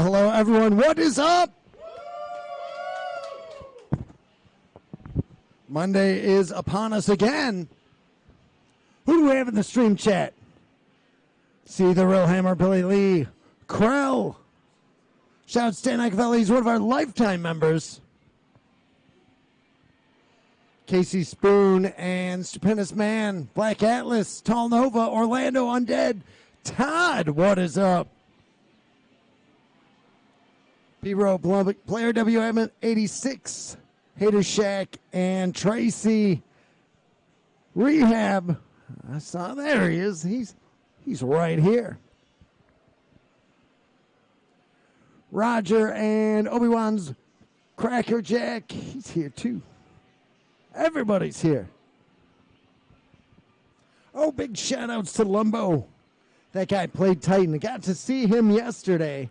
hello, everyone. What is up? Monday is upon us again. Who do we have in the stream chat? See the real hammer, Billy Lee. Krell. Shout out Stan Icavelli. He's one of our lifetime members. Casey Spoon and Stupendous Man. Black Atlas. Tall Nova. Orlando Undead. Todd, what is up? P-Row, Player WM86, Hater Shack, and Tracy. Rehab. I saw, there he is. He's right here. Roger and Obi-Wan's Cracker Jack. He's here too. Everybody's here. Oh, big shout outs to Lumbo. That guy played Titan. I got to see him yesterday.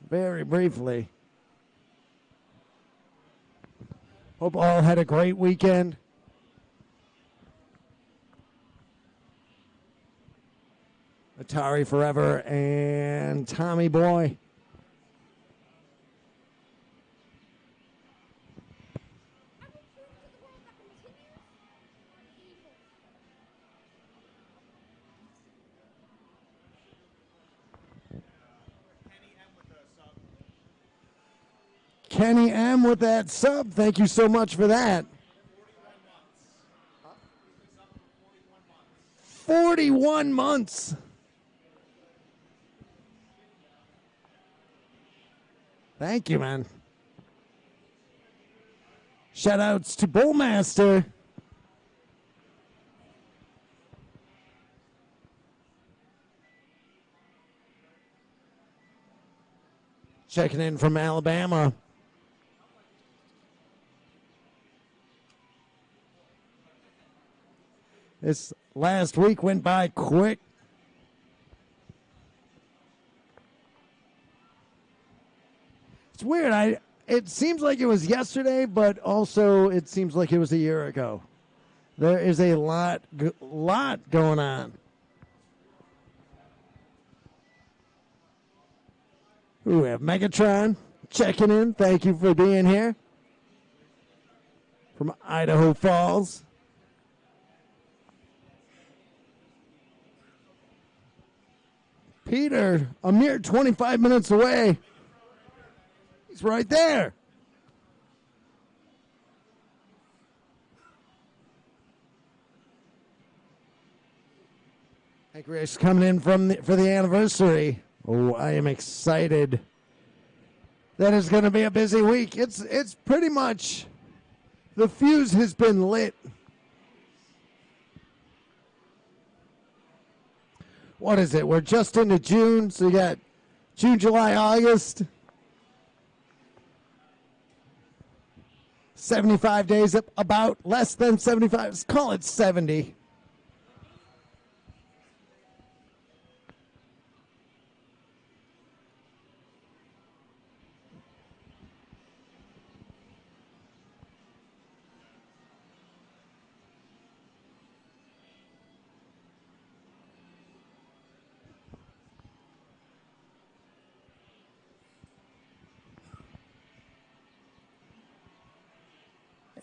Very briefly. Hope all had a great weekend. Atari Forever and Tommy Boy. Kenny M with that sub. Thank you so much for that. 41 months. Thank you, man. Shout outs to Bullmaster. Checking in from Alabama. This last week went by quick. It's weird. It seems like it was yesterday, but also it seems like it was a year ago. There is a lot going on. Ooh, we have Megatron checking in. Thank you for being here. From Idaho Falls. Peter, a mere 25 minutes away. He's right there. Hank Rich coming in for the anniversary. Oh, I am excited. That is going to be a busy week. It's pretty much, the fuse has been lit. What is it? We're just into June, so you got June, July, August. 75 days, about less than 75. Let's call it 70.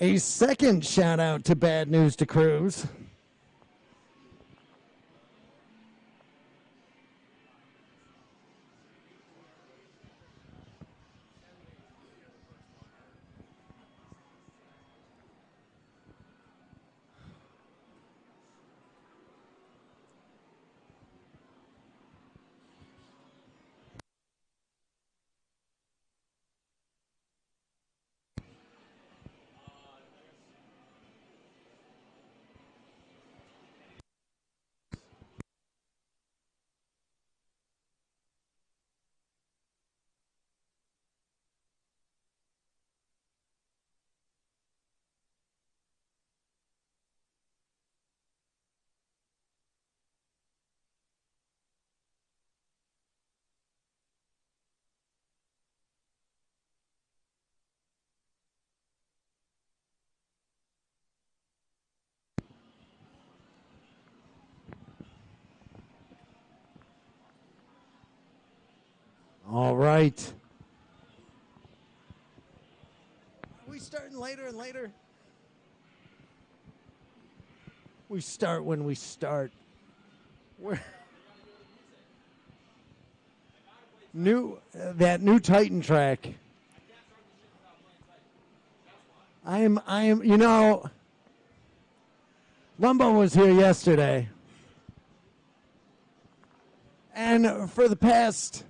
A second shout out to Bad News to Cruz. All right. starting later and later? We start when we start. We're that new Titan track. I am, Lumbo was here yesterday. And for the past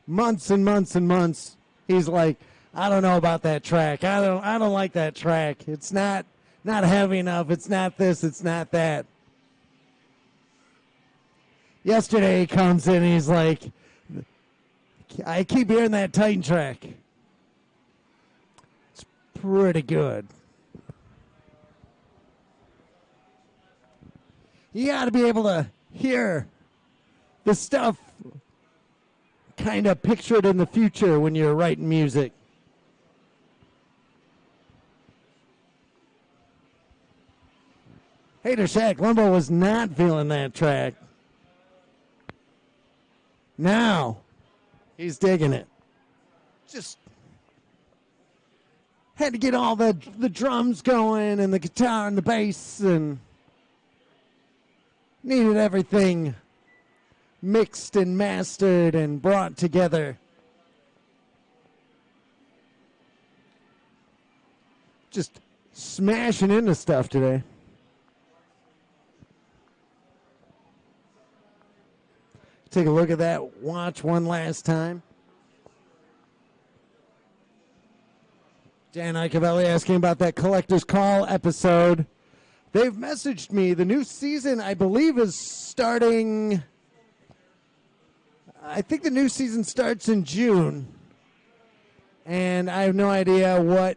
months and months and months, he's like, I don't know about that track. I don't like that track. It's not heavy enough. It's not this. It's not that. Yesterday he comes in and he's like, I keep hearing that Titan track. It's pretty good. You got to be able to hear the stuff kind of pictured in the future when you're writing music. Hater Shack, Lumbo was not feeling that track. Now, he's digging it. Just had to get all the drums going and the guitar and the bass and needed everything mixed and mastered and brought together. Just smashing into stuff today. Take a look at that watch one last time. Dan Icavelli asking about that Collector's Call episode. They've messaged me. The new season, I believe, is starting. I think the new season starts in June. And I have no idea what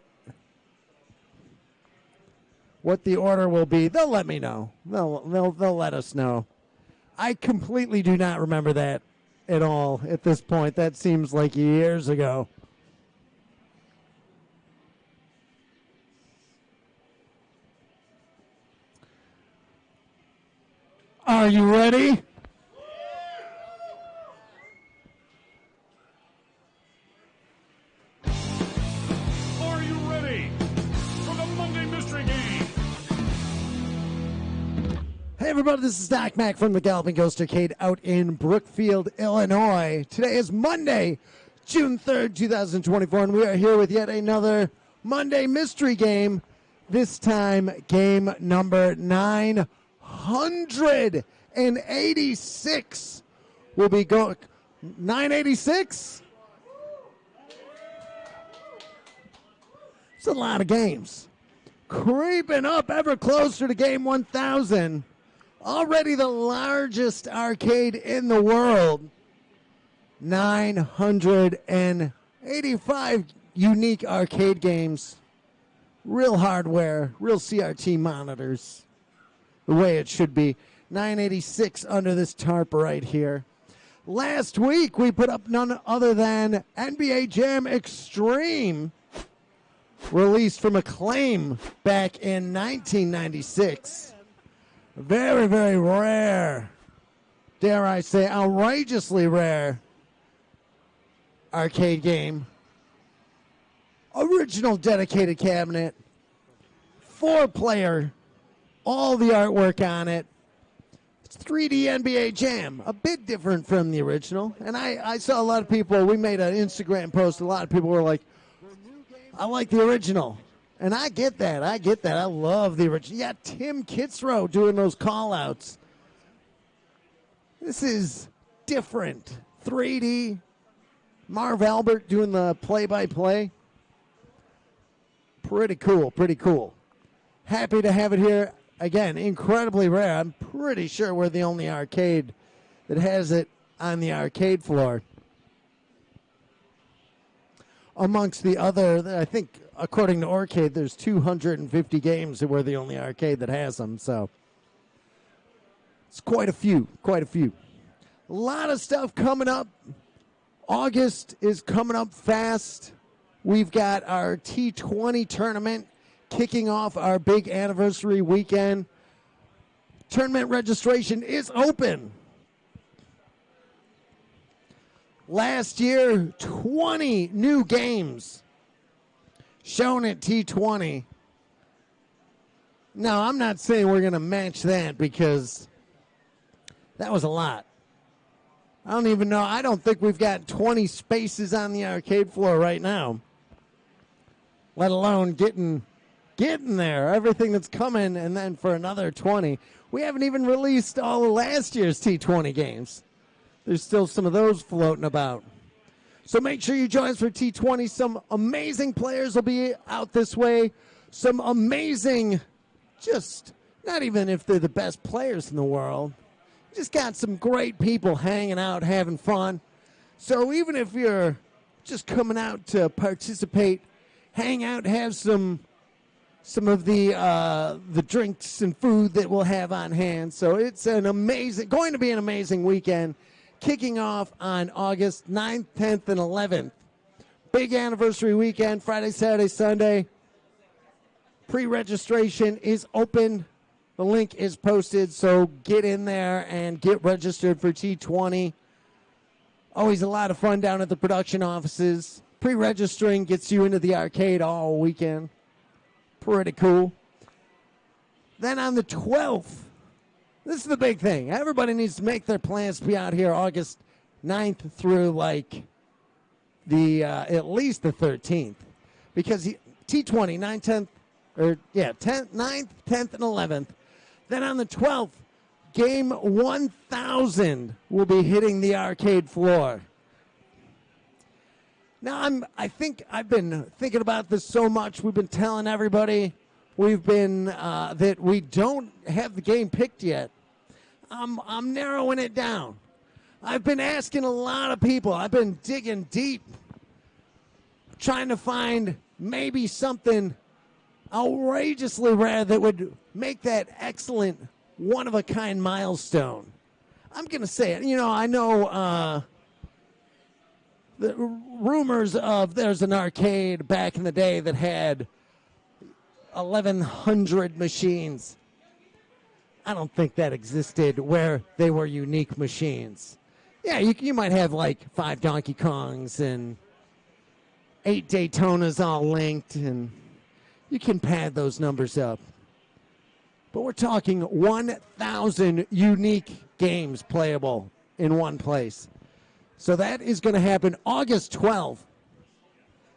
the order will be. They'll let me know. They'll let us know. I completely do not remember that at all at this point. That seems like years ago. Are you ready? Are you ready for the Monday Mystery Game? Hey everybody, this is Doc Mac from the Galloping Ghost Arcade out in Brookfield, Illinois. Today is Monday, June 3rd, 2024, and we are here with yet another Monday Mystery Game. This time, game number 986 will be going. 986? It's a lot of games. Creeping up ever closer to game 1000. Already the largest arcade in the world. 985 unique arcade games. Real hardware, real CRT monitors. The way it should be. 986 under this tarp right here. Last week we put up none other than NBA Jam Extreme, released from Acclaim back in 1996. Very, very rare, dare I say, outrageously rare arcade game. Original dedicated cabinet, 4-player, all the artwork on it. It's 3D NBA Jam, a bit different from the original. And I saw a lot of people, we made an Instagram post, a lot of people were like, I like the original. And I get that. I love the original. Yeah, Tim Kitzrow doing those call-outs. This is different. 3D. Marv Albert doing the play-by-play. Pretty cool, pretty cool. Happy to have it here. Again, incredibly rare. I'm pretty sure we're the only arcade that has it on the arcade floor. Amongst the other, I think, according to Arcade, there's 250 games that we're the only arcade that has them, so it's quite a few, quite a few. A lot of stuff coming up. August is coming up fast. We've got our T20 tournament kicking off our big anniversary weekend. Tournament registration is open. Last year, 20 new games shown at T20. Now, I'm not saying we're going to match that because that was a lot. I don't even know. I don't think we've got 20 spaces on the arcade floor right now, let alone getting there. Everything that's coming, and then for another 20. We haven't even released all of last year's T20 games. There's still some of those floating about. So make sure you join us for T20. Some amazing players will be out this way. Some amazing, just not even if they're the best players in the world. Just got some great people hanging out, having fun. So even if you're just coming out to participate, hang out, have some of the drinks and food that we'll have on hand. So it's going to be an amazing weekend. Kicking off on August 9th, 10th, and 11th. Big anniversary weekend, Friday, Saturday, Sunday. Pre-registration is open. The link is posted, so get in there and get registered for T20. Always a lot of fun down at the production offices. Pre-registering gets you into the arcade all weekend. Pretty cool. Then on the 12th, this is the big thing. Everybody needs to make their plans to be out here August 9th through like the at least the 13th. Because T20, 9th, 9th, 10th, and 11th. Then on the 12th, game 1000 will be hitting the arcade floor. Now, I think I've been thinking about this so much. We've been telling everybody that we don't have the game picked yet. I'm narrowing it down. I've been asking a lot of people. I've been digging deep, trying to find maybe something outrageously rare that would make that excellent one-of-a-kind milestone. I'm going to say it. You know, I know the rumors of there's an arcade back in the day that had 1,100 machines. I don't think that existed where they were unique machines. Yeah, you might have like 5 Donkey Kongs and 8 Daytonas all linked, and you can pad those numbers up. But we're talking 1,000 unique games playable in one place. So that is going to happen August 12th.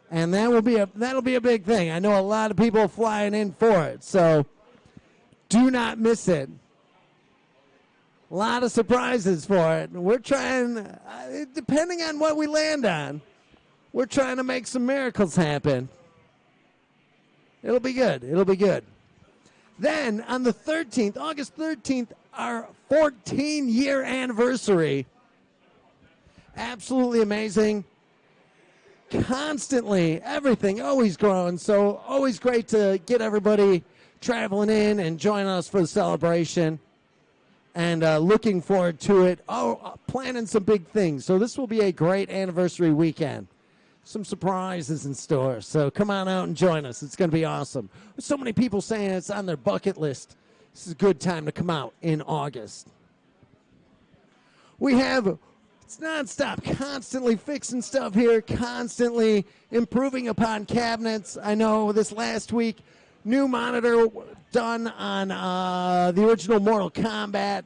And that'll be a big thing. I know a lot of people flying in for it. So do not miss it. A lot of surprises for it. We're trying, depending on what we land on, we're trying to make some miracles happen. It'll be good. It'll be good. Then on the 13th, August 13th, our 14-year anniversary. Absolutely amazing. Constantly, everything, always growing. So always great to get everybody traveling in and joining us for the celebration. And looking forward to it. Planning some big things. So this will be a great anniversary weekend. Some surprises in store. So come on out and join us. It's going to be awesome. There's so many people saying it's on their bucket list. This is a good time to come out in August. It's nonstop, constantly fixing stuff here, constantly improving upon cabinets. I know this last week, new monitor done on the original Mortal Kombat.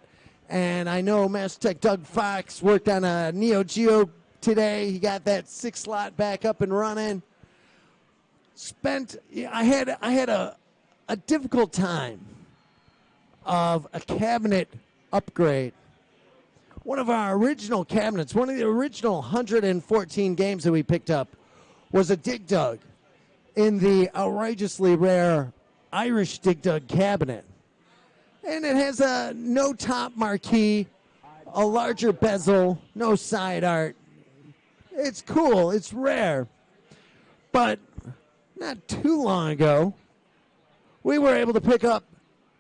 And I know Master Tech Doug Fox worked on a Neo Geo today. He got that 6-slot back up and running. I had a difficult time of a cabinet upgrade. One of our original cabinets, one of the original 114 games that we picked up was a Dig Dug in the outrageously rare Irish Dig Dug cabinet. And it has a no top marquee, a larger bezel, no side art. It's cool. It's rare. But not too long ago, we were able to pick up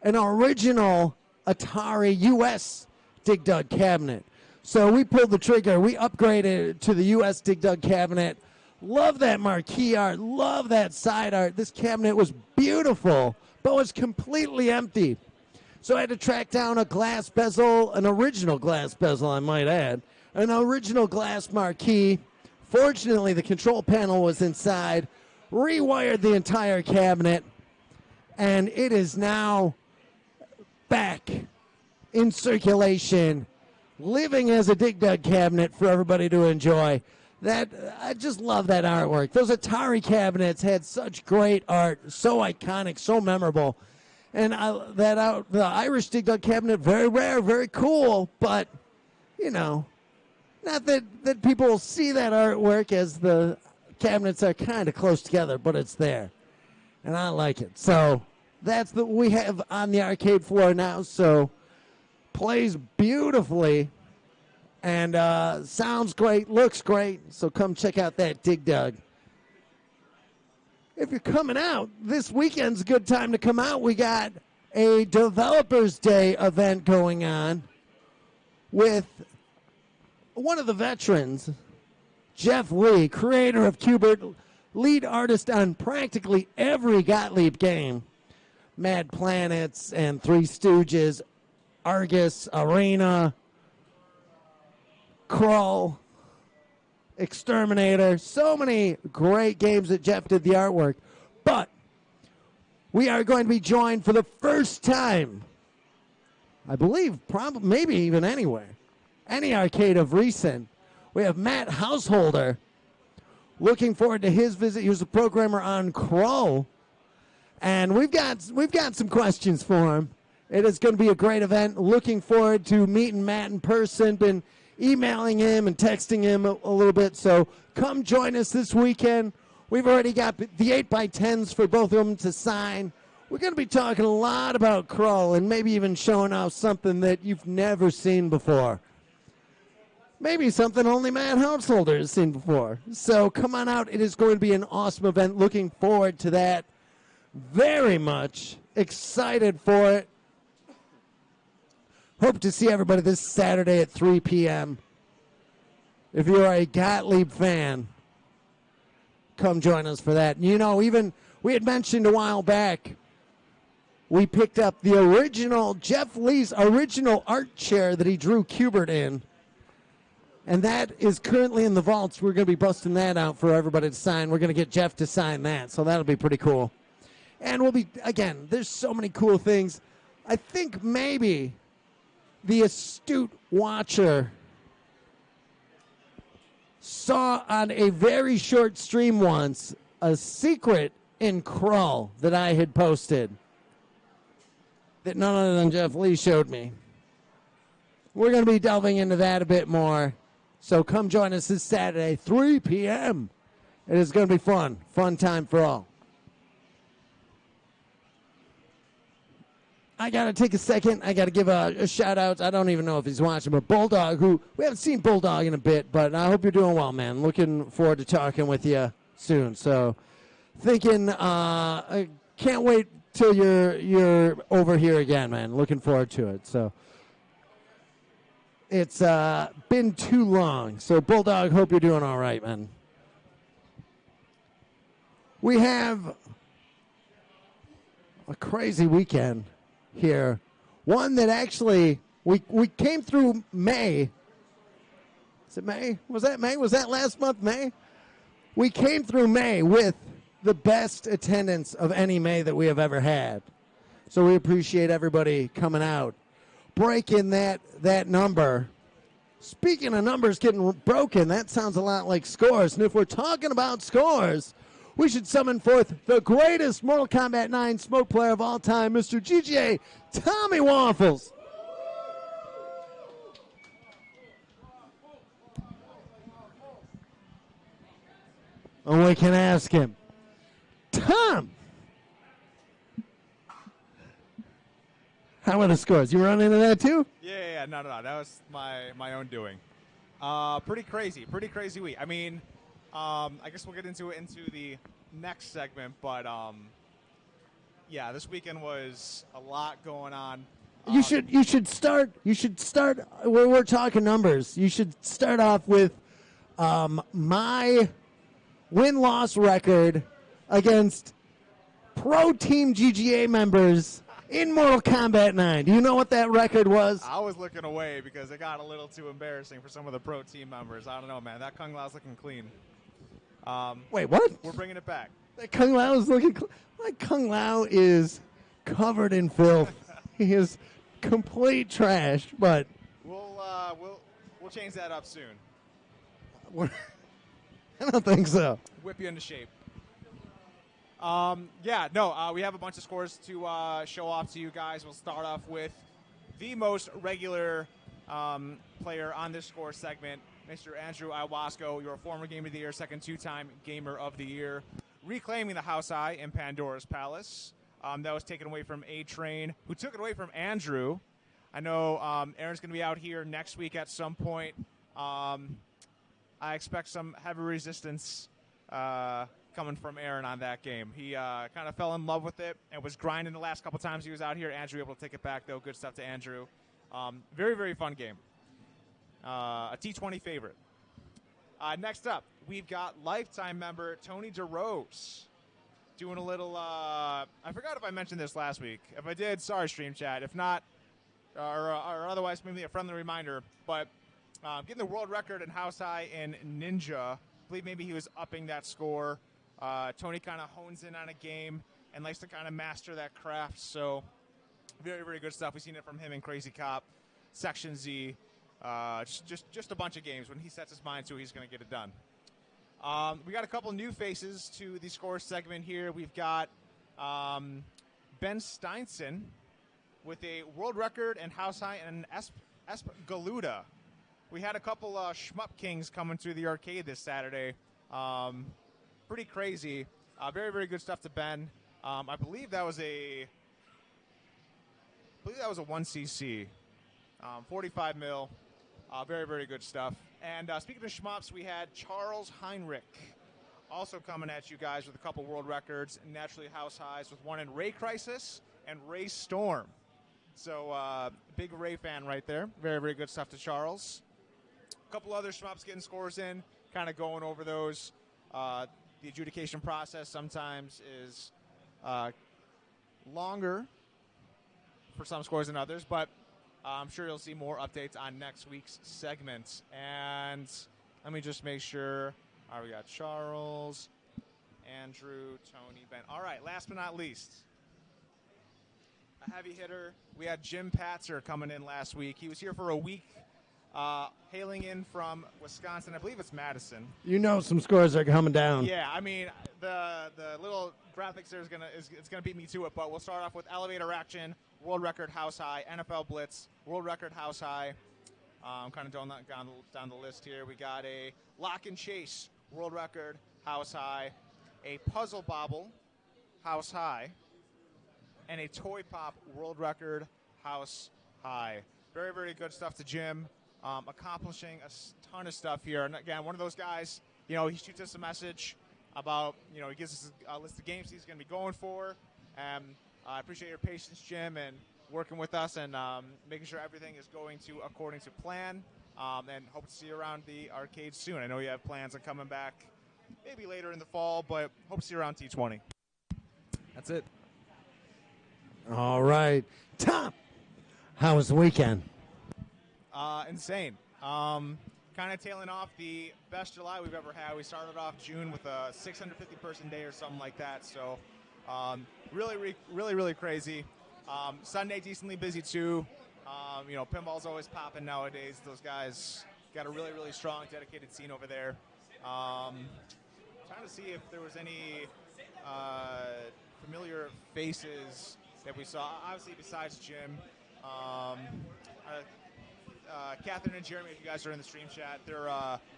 an original Atari US Dig Dug cabinet. So we pulled the trigger. We upgraded to the US Dig Dug cabinet. Love that marquee art. Love that side art. This cabinet was beautiful, but was completely empty. So I had to track down a glass bezel, an original glass bezel, I might add, an original glass marquee. Fortunately, the control panel was inside. rewired the entire cabinet, and it is now back in circulation, living as a Dig Dug cabinet for everybody to enjoy. That I just love that artwork. Those Atari cabinets had such great art, so iconic, so memorable. And the Irish Dig Dug cabinet, very rare, very cool, but, you know, not that people see that artwork as the cabinets are kind of close together, but it's there. And I like it. So that's what we have on the arcade floor now. So plays beautifully and sounds great, looks great. So come check out that Dig Dug. If you're coming out, this weekend's a good time to come out. We got a Developers Day event going on with one of the veterans, Jeff Lee, creator of Q*bert, lead artist on practically every Gottlieb game. Mad Planets and Three Stooges, Argus, Arena, Krull, Exterminator, so many great games that Jeff did the artwork. But we are going to be joined for the first time, I believe, probably, maybe even anywhere, any arcade of recent. We have Matt Householder. Looking forward to his visit. He was a programmer on Krull. And we've got some questions for him. It is going to be a great event. Looking forward to meeting Matt in person. Been emailing him and texting him a little bit. So come join us this weekend. We've already got the 8x10s for both of them to sign. We're going to be talking a lot about Krull and maybe even showing off something that you've never seen before. Maybe something only Matt Householder has seen before. So come on out. It is going to be an awesome event. Looking forward to that. Very much excited for it. Hope to see everybody this Saturday at 3 p.m. If you're a Gottlieb fan, come join us for that. You know, even we had mentioned a while back, we picked up the original, Jeff Lee's original art chair that he drew Q*bert in. And that is currently in the vaults. We're going to be busting that out for everybody to sign. We're going to get Jeff to sign that, so that'll be pretty cool. And we'll be, again, there's so many cool things. I think maybe the astute watcher saw on a very short stream once a secret in Krull that I had posted that none other than Jeff Lee showed me. We're going to be delving into that a bit more. So come join us this Saturday, 3 p.m. It is going to be fun. Fun time for all. I got to take a second. I got to give a shout-out. I don't even know if he's watching, but Bulldog, who we haven't seen Bulldog in a bit, but I hope you're doing well, man. Looking forward to talking with you soon. So thinking, I can't wait till you're over here again, man. Looking forward to it. So it's been too long. So Bulldog, hope you're doing all right, man. We have a crazy weekend here. One that actually, we came through May. Is it May? Was that May? Was that last month, May? We came through May with the best attendance of any May that we have ever had. So we appreciate everybody coming out, breaking that number. Speaking of numbers getting broken, that sounds a lot like scores. And if we're talking about scores, we should summon forth the greatest Mortal Kombat 9 smoke player of all time, Mr. GGA Tommy Waffles. And we can ask him, Tom, how are the scores? You run into that too? Yeah, no. That was my own doing. Pretty crazy week. I mean, I guess we'll get into the next segment, but yeah, this weekend was a lot going on. You should start where we're talking numbers. You should start off with my win-loss record against pro team GGA members in Mortal Kombat 9. Do you know what that record was? I was looking away because it got a little too embarrassing for some of the pro team members. I don't know, man. That Kung Lao's looking clean. Wait, what? We're bringing it back. That Kung Lao is looking like Kung Lao is covered in filth. He is complete trash, but We'll change that up soon. I don't think so. Whip you into shape. We have a bunch of scores to show off to you guys. We'll start off with the most regular player on this score segment, Mr. Andrew Iwasco, your former Game of the Year, second two-time Gamer of the Year, reclaiming the house high in Pandora's Palace. That was taken away from A-Train, who took it away from Andrew. I know Aaron's going to be out here next week at some point. I expect some heavy resistance coming from Aaron on that game. He kind of fell in love with it and was grinding the last couple times he was out here. Andrew able to take it back, though. Good stuff to Andrew. Very, very fun game. A T20 favorite. Next up, we've got lifetime member Tony DeRose doing a little, I forgot if I mentioned this last week. If I did, sorry, Stream Chat. If not, or otherwise, maybe a friendly reminder. But getting the world record in house high in Ninja. I believe maybe he was upping that score. Tony kind of hones in on a game and likes to kind of master that craft. So very, very good stuff. We've seen it from him in Crazy Cop, Section Z, just a bunch of games. When he sets his mind to it, he's going to get it done. We got a couple new faces to the score segment here. We've got Ben Steinson with a world record and house high in Esp Galuda. We had a couple Shmup Kings coming through the arcade this Saturday. Pretty crazy. Very, very good stuff to Ben. I believe that was a 1cc, 45 mil. Very, very good stuff. And speaking of shmups, we had Charles Heinrich also coming at you guys with a couple world records, naturally house highs, with one in Ray Crisis and Ray Storm. So big Ray fan right there. Very, very good stuff to Charles. A couple other shmups getting scores in, kind of going over those. The adjudication process sometimes is longer for some scores than others, but I'm sure you'll see more updates on next week's segments. And let me just make sure. All right, we got Charles, Andrew, Tony, Ben. All right, last but not least, a heavy hitter. We had Jim Patzer coming in last week. He was here for a week, hailing in from Wisconsin. I believe it's Madison. You know some scores are coming down. Yeah, I mean, the little graphics there it's gonna beat me to it, but we'll start off with elevator action, world record house high, NFL Blitz, world record house high. I'm kind of down the list here. We got a lock and chase, world record house high, a puzzle bobble, house high, and a toy pop world record house high. Very, very good stuff to Jim. Accomplishing a ton of stuff here. And again, one of those guys, he shoots us a message about, he gives us a list of games he's going to be going for. And I appreciate your patience, Jim, and working with us and making sure everything is going according to plan. And hope to see you around the arcade soon. I know you have plans on coming back maybe later in the fall, but hope to see you around T20. That's it. All right. Tom, how was the weekend? Insane. Kind of tailing off the best July we've ever had. We started off June with a 650-person day or something like that. So really, really crazy. Sunday, decently busy, too. Pinball's always popping nowadays. Those guys got a really, really strong, dedicated scene over there. Trying to see if there was any familiar faces that we saw. Obviously, besides Jim. Catherine and Jeremy, if you guys are in the stream chat, they're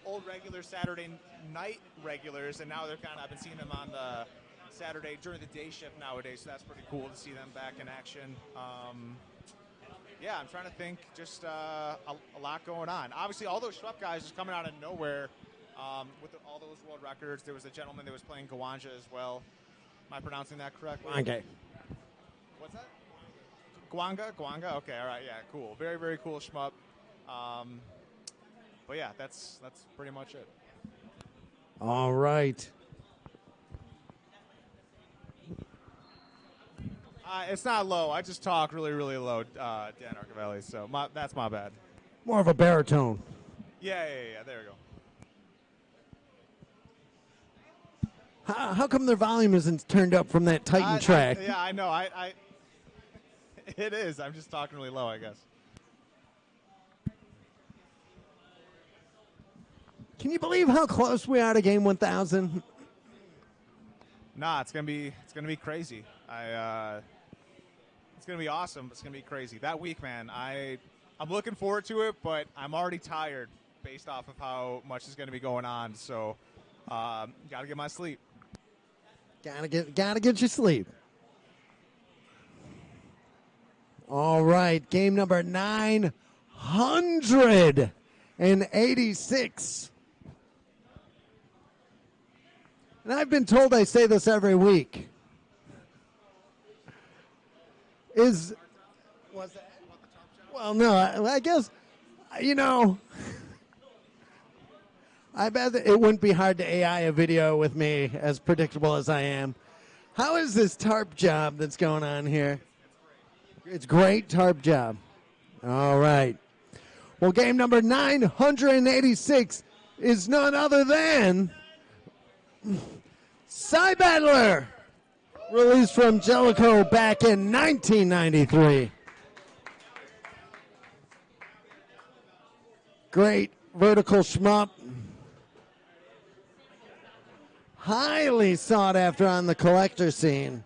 old regular Saturday night regulars, and now I've been seeing them on the Saturday during the day shift nowadays, so that's pretty cool to see them back in action. I'm trying to think, just a lot going on. Obviously, all those Schlupp guys just coming out of nowhere with all those world records. There was a gentleman that was playing Gawanja as well. Am I pronouncing that correctly? Okay. What's that? Gwanga? Okay, all right, yeah, cool. Very, very cool shmup. But yeah, that's pretty much it. All right. It's not low. I just talk really, really low, Dan Arcavelli, so that's my bad. More of a baritone. Yeah, there we go. How come their volume isn't turned up from that Titan track? Yeah, I know. I it is. I'm just talking really low, I guess. Can you believe how close we are to game 1000? Nah, it's gonna be crazy. It's gonna be awesome. It's gonna be crazy. That week, man. I'm looking forward to it, but I'm already tired based off of how much is gonna be going on. So, gotta get my sleep. Gotta get your sleep. All right, game number 986. And I've been told I say this every week. Was that? Well, no, I guess, I bet that it wouldn't be hard to AI a video with me, as predictable as I am. How is this tarp job that's going on here? It's great tarp job. All right. Well, game number 986 is none other than Psy Battler, released from Jellicoe back in 1993. Great vertical shmup. Highly sought after on the collector scene.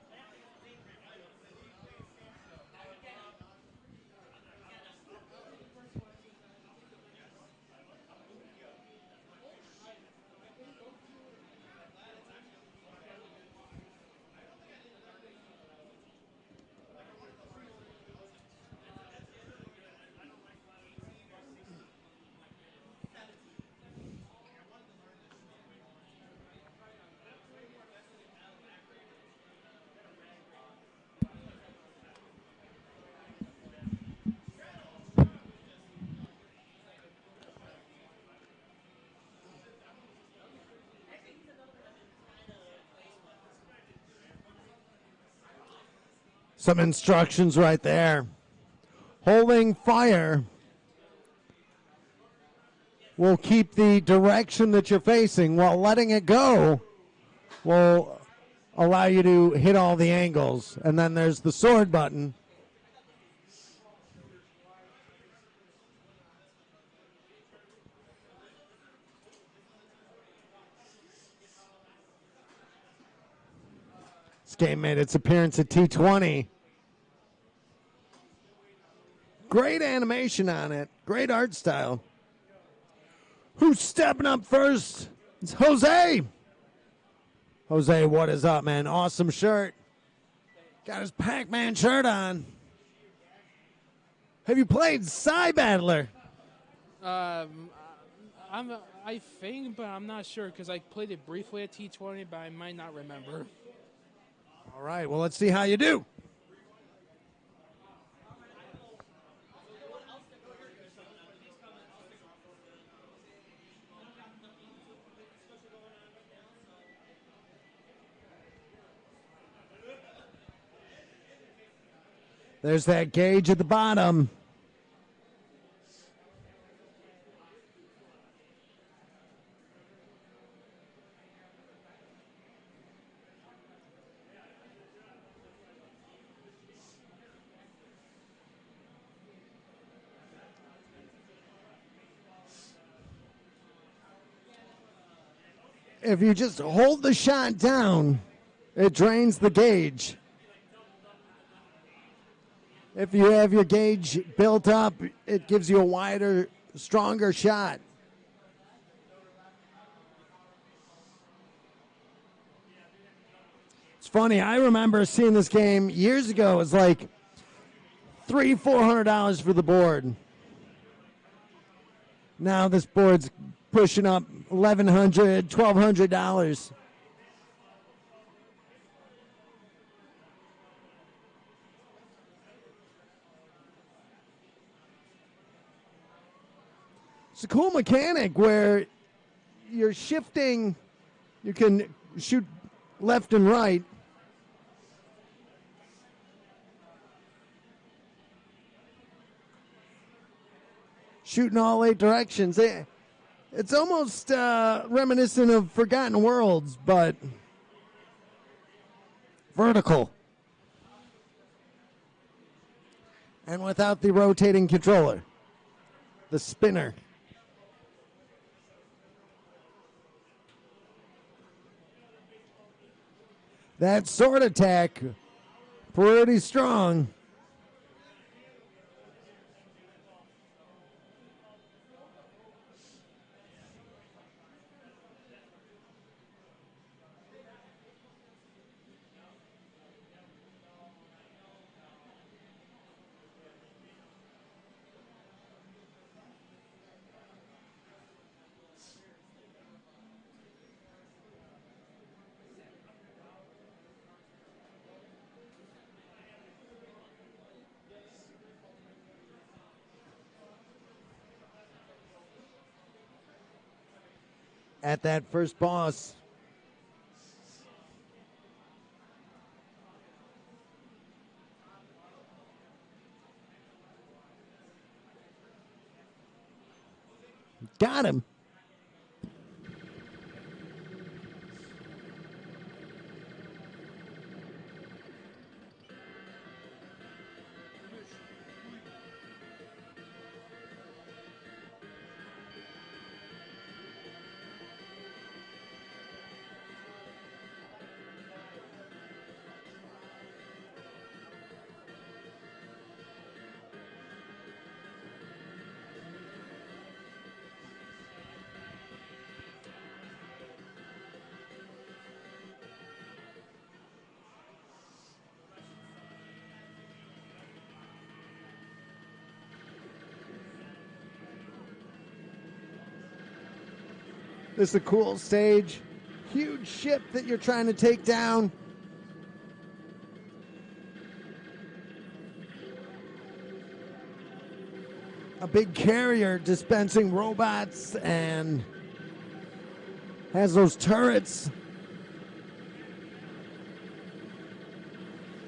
Some instructions right there. Holding fire will keep the direction that you're facing, while letting it go will allow you to hit all the angles. And then there's the sword button. This game made its appearance at T20. Great animation on it. Great art style. Who's stepping up first? It's Jose. Jose, what is up, man? Awesome shirt. Got his Pac-Man shirt on. Have you played Psy Battler? I think, but I'm not sure because I played it briefly at T20, but I might not remember. All right, well, let's see how you do. There's that gauge at the bottom. If you just hold the shot down, it drains the gauge. If you have your gauge built up, it gives you a wider, stronger shot. It's funny, I remember seeing this game years ago. It was like $300-400 for the board. Now this board's pushing up $1,100-1,200. It's a cool mechanic where you're shifting, you can shoot left and right. Shooting all 8 directions. It's almost reminiscent of Forgotten Worlds, but vertical. And without the rotating controller, the spinner. That sword attack, pretty strong. At that first boss, got him. This is a cool stage. Huge ship that you're trying to take down. A big carrier dispensing robots and has those turrets.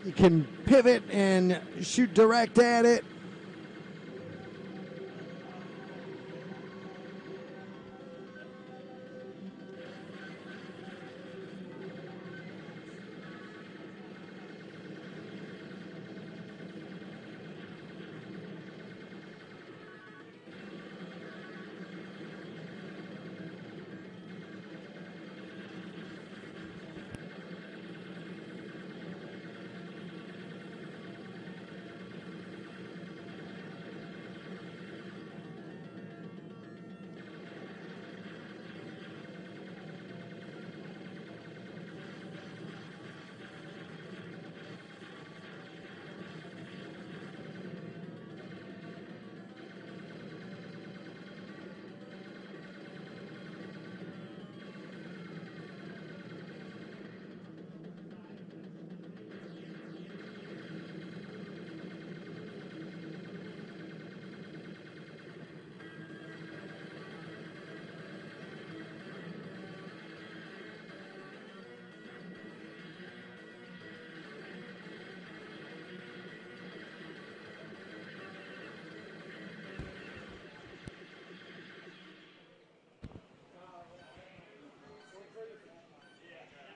You can pivot and shoot direct at it.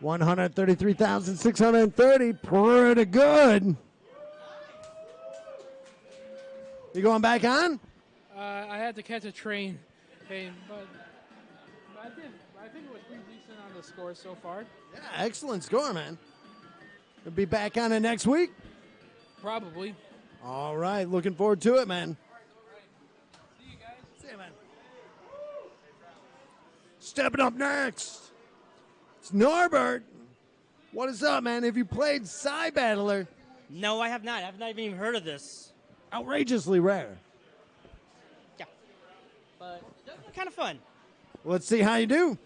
$133,630, pretty good. You going back on? I had to catch a train, but I think it was pretty decent on the score so far. Yeah, excellent score, man. We'll be back on it next week. Probably. All right, looking forward to it, man. See you guys. See you, man. Stepping up next, it's Norbert. What is up, man? Have you played Psy Battler? No, I have not. I've not even heard of this. Outrageously rare. Yeah. But kind of fun. Let's see how you do.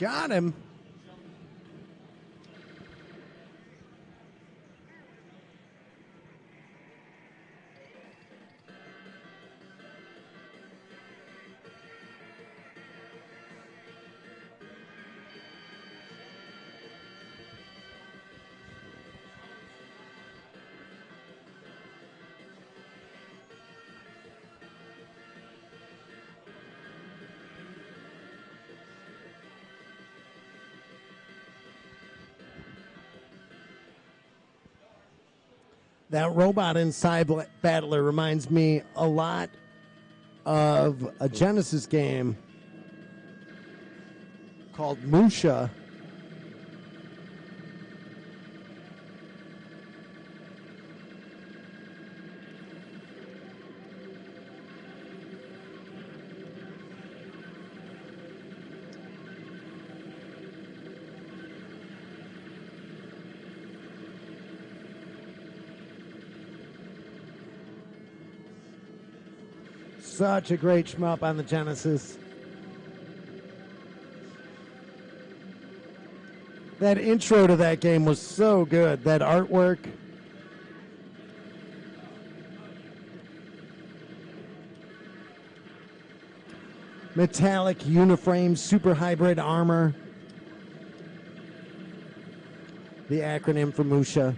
Got him. That robot inside Battler reminds me a lot of a Genesis game called Musha. Such a great shmup on the Genesis. That intro to that game was so good. That artwork. Metallic uniframe, super hybrid armor. The acronym for Musha.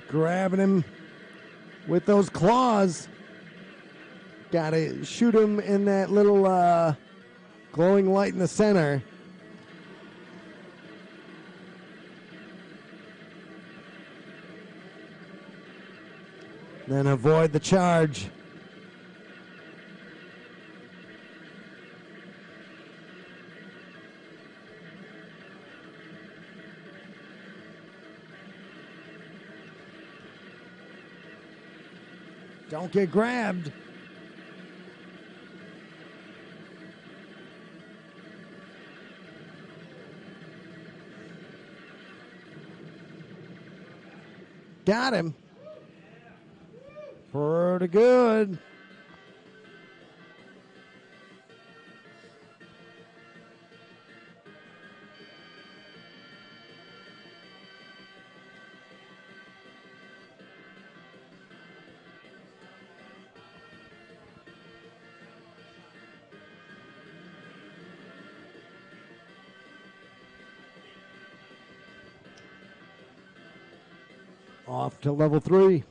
Grabbing him with those claws. Gotta shoot him in that little glowing light in the center. Then avoid the charge. Don't get grabbed. Got him. Pretty good. Off to level 3.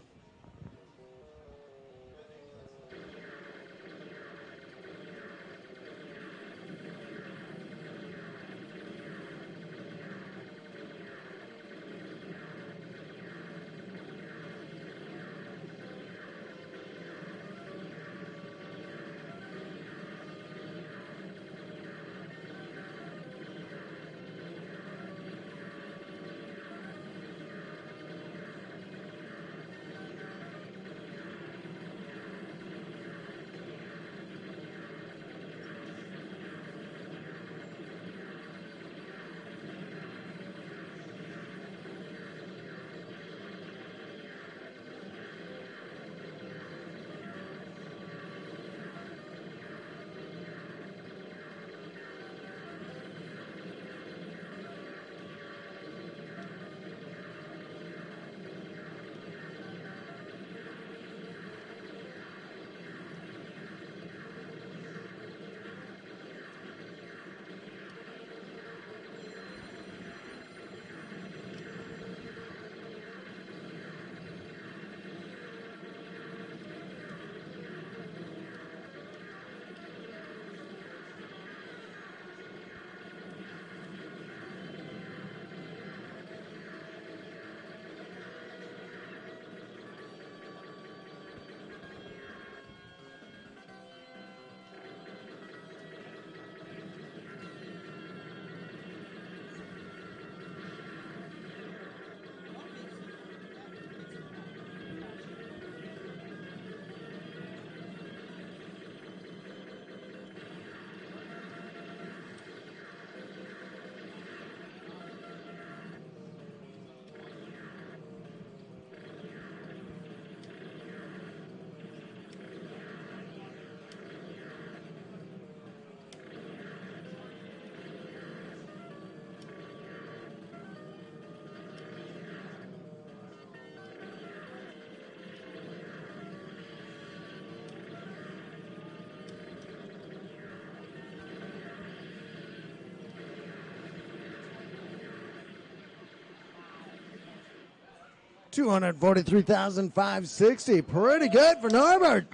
243,560. Pretty good for Norbert.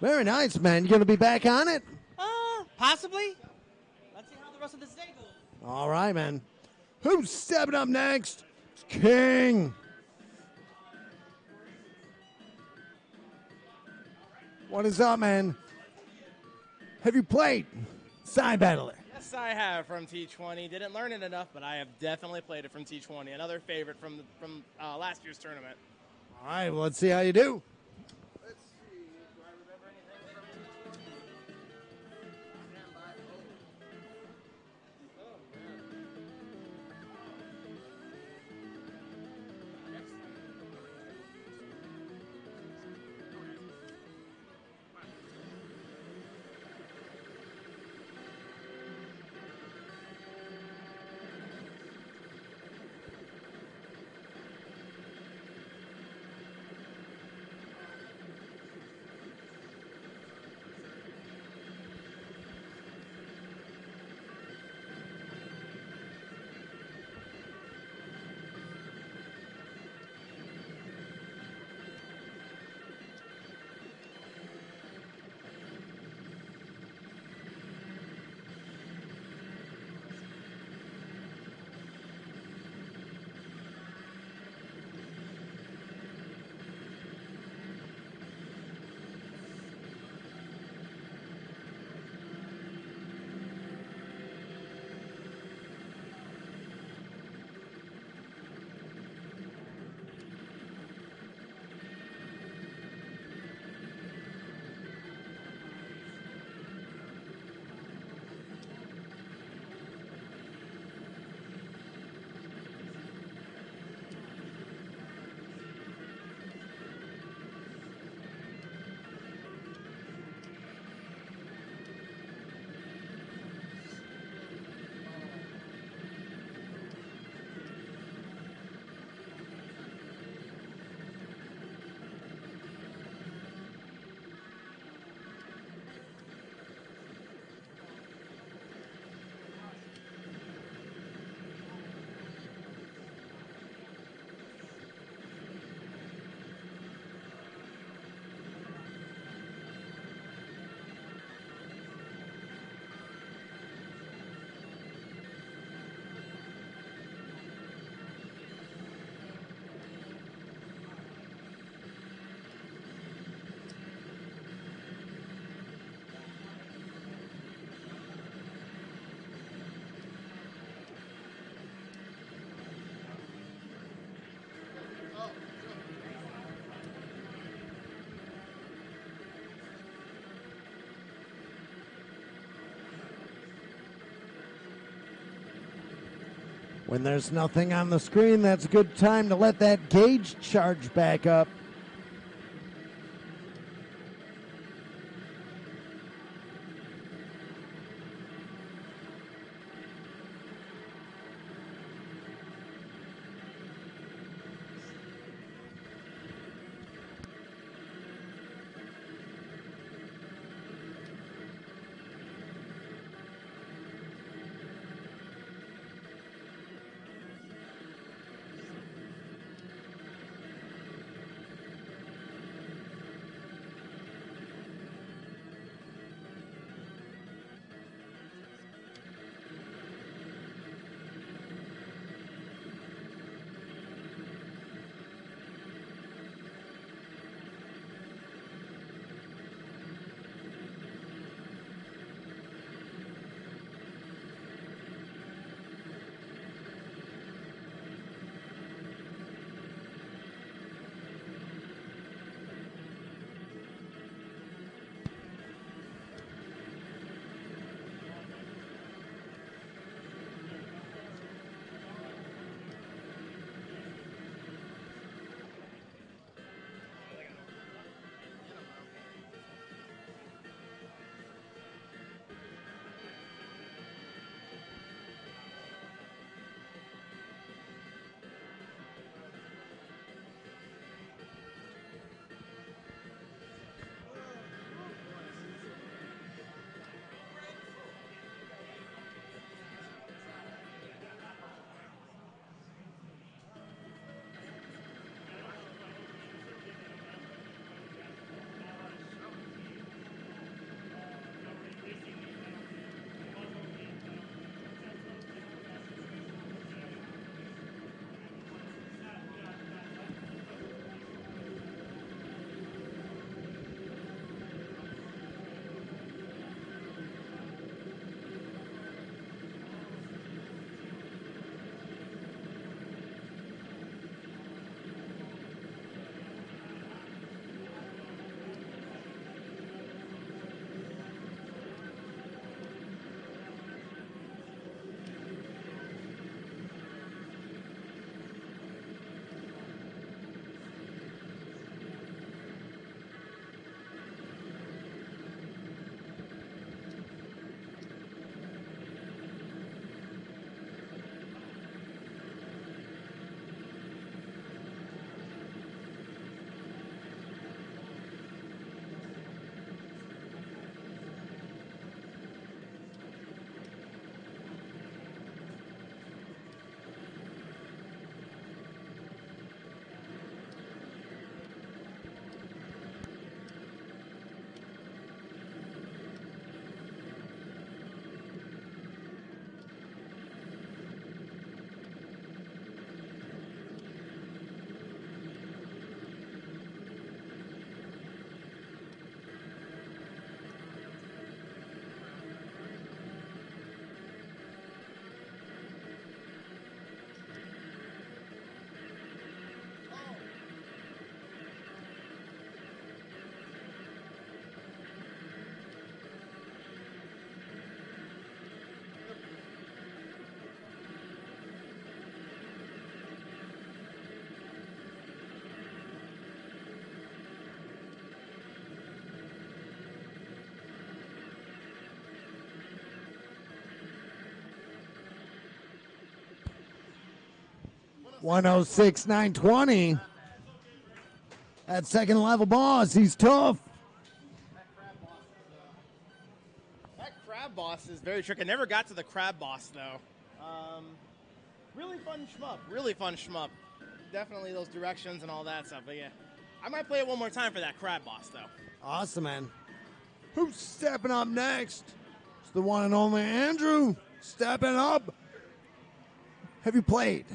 Very nice, man. You going to be back on it? Possibly. Let's see how the rest of this day goes. All right, man. Who's stepping up next? It's King. What is up, man? Have you played Side Battler? Yes, I have from T20. Didn't learn it enough, but I have definitely played it from T20. Another favorite from last year's tournament. All right, well, let's see how you do. Let's see. Do I remember anything from T20? Stand by. Oh, man. When there's nothing on the screen, that's a good time to let that gauge charge back up. 106, 920. That second level boss, he's tough. That crab boss is very tricky. I never got to the crab boss, though. Really fun shmup. Really fun shmup. Definitely those directions and all that stuff. But yeah, I might play it one more time for that crab boss, though. Awesome, man. Who's stepping up next? It's the one and only Andrew stepping up. Have you played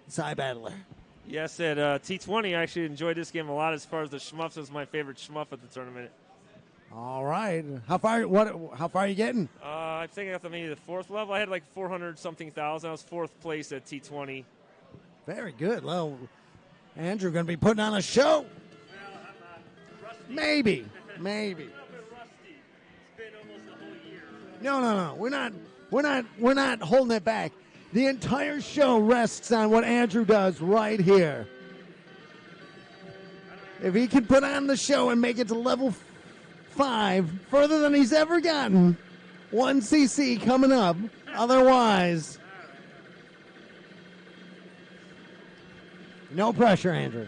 Psy Battler? Yes, at T20, I actually enjoyed this game a lot. As far as the shmups, it was my favorite shmup at the tournament. All right. How far are you getting? I think I got to maybe the 4th level. I had like 400-something thousand. I was 4th place at T20. Very good. Well, Andrew going to be putting on a show. Maybe. No. We're not holding it back. The entire show rests on what Andrew does right here. If he can put on the show and make it to level 5, further than he's ever gotten, 1cc coming up. Otherwise, no pressure, Andrew.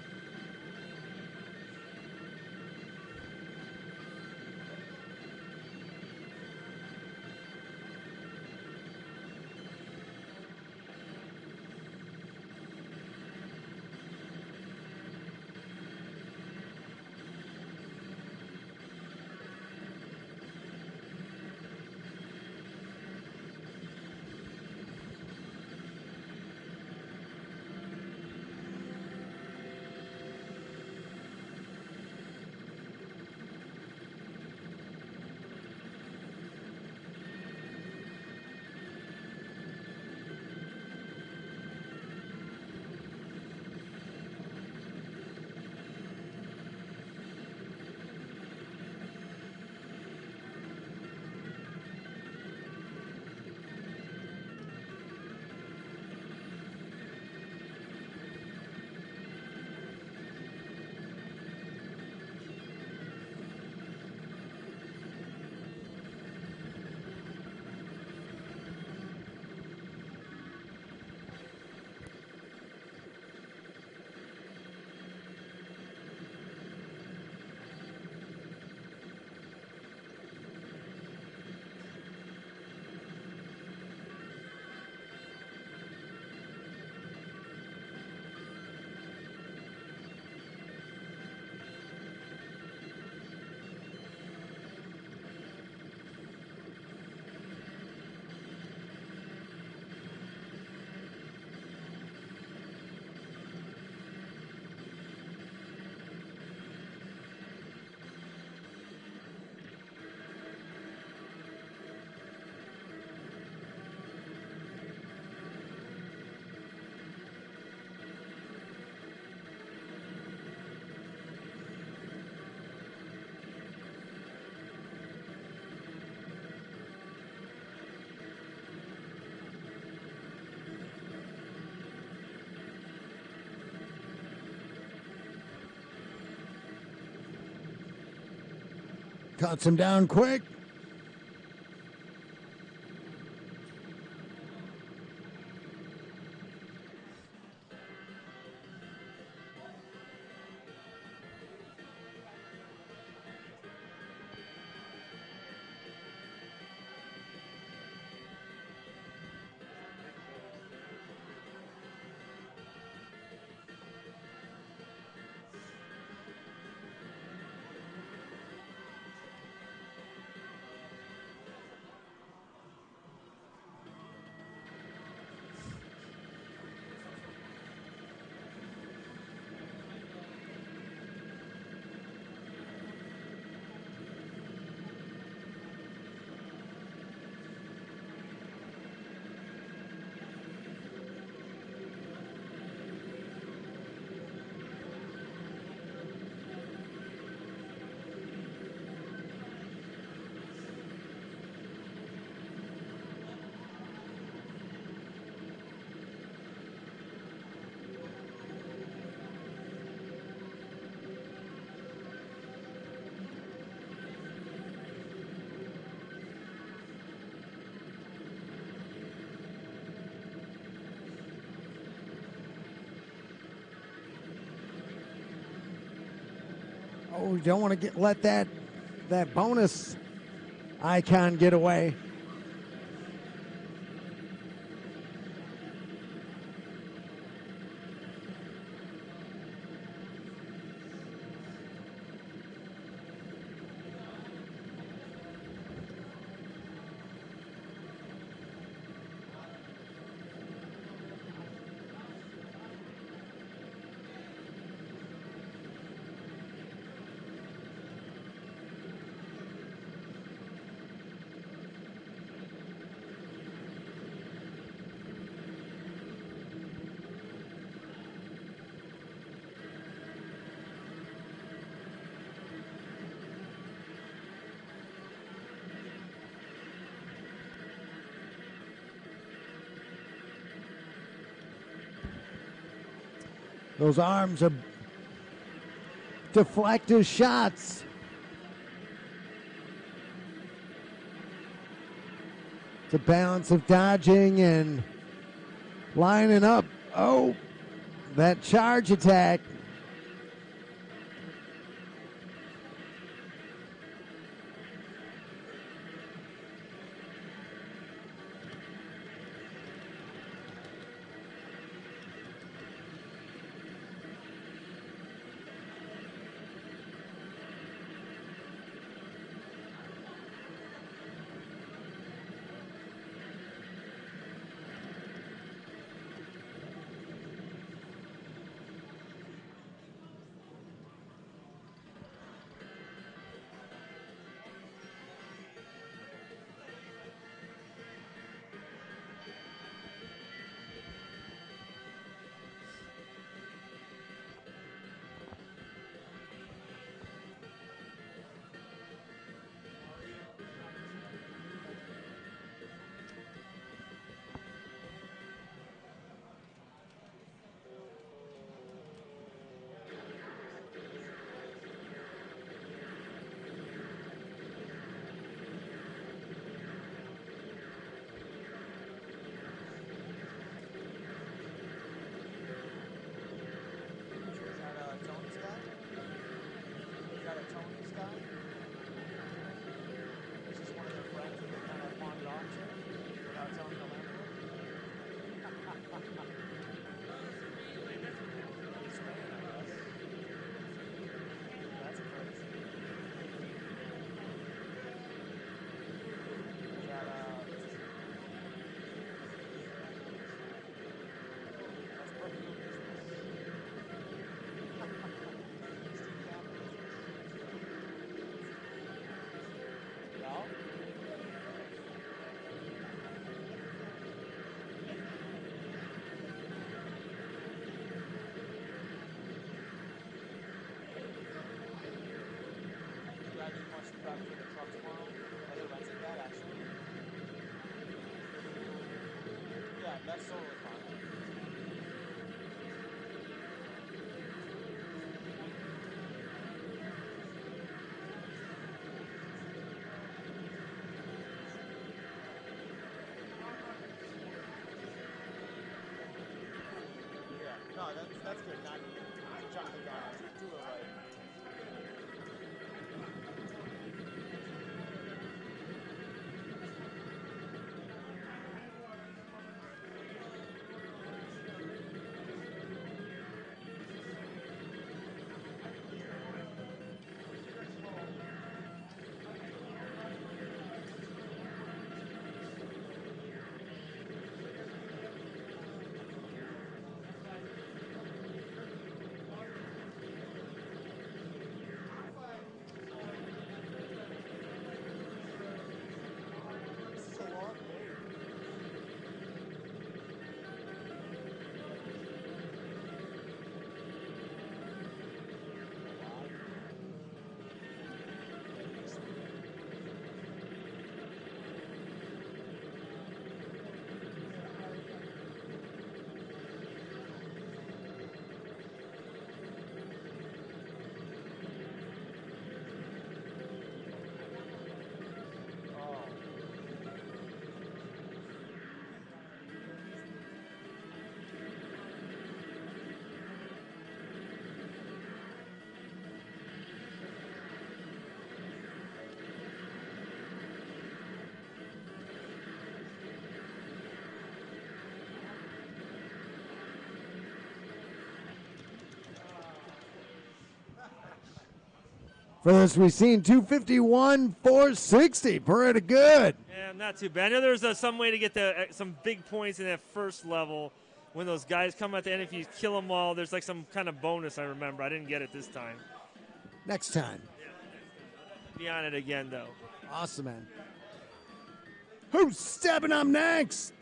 Cuts him down quick. Oh, you don't want to let that bonus icon get away. Those arms are deflect his shots. It's a balance of dodging and lining up. Oh, that charge attack. That's good. Not jumping on it. Do it right. For this, we've seen 251, 460. Pretty good. Yeah, not too bad. I know there's some way to get some big points in that first level when those guys come at the end. If you kill them all, there's like some kind of bonus, I remember. I didn't get it this time. Next time. Be on it again, though. Awesome, man. Who's stepping up next?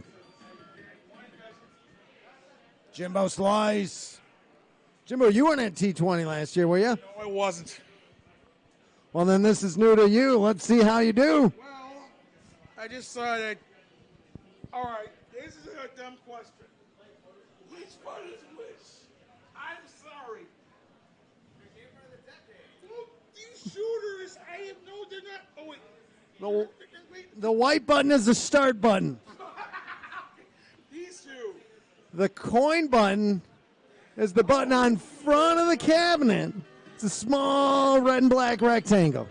Jimbo Slice. Jimbo, you weren't at T20 last year, were you? No, I wasn't. Well, then this is new to you. Let's see how you do. Well, I just saw that. All right, this is a dumb question. Which one is which? I'm sorry. Well, these shooters, I have no, they're not. Oh, wait. The white button is the start button. These two. The coin button is the button on front of the cabinet. It's a small red and black rectangle.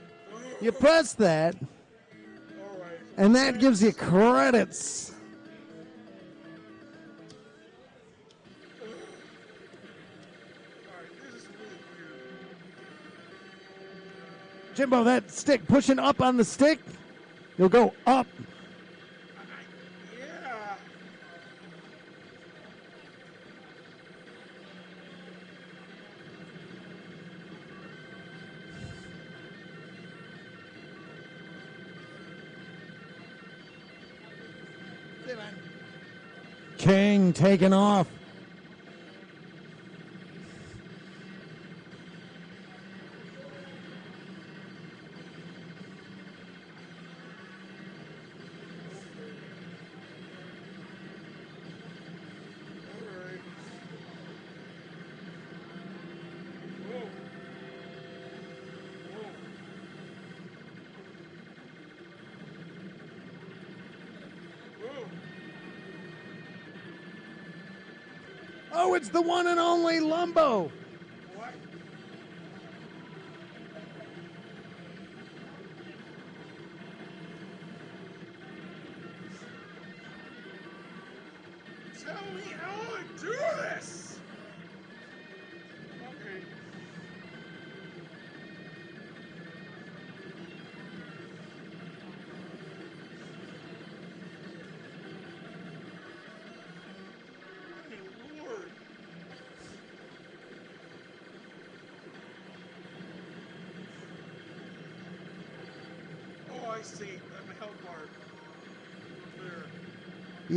You press that, All right. and that gives you credits. All right, this is really weird. Jimbo, that stick, pushing up on the stick, you'll go up. Yeah. King taking off. Oh, it's the one and only Lumbo. What? Tell me how to do this. Okay. My Lord. Oh, I see. I'm a health bar. There.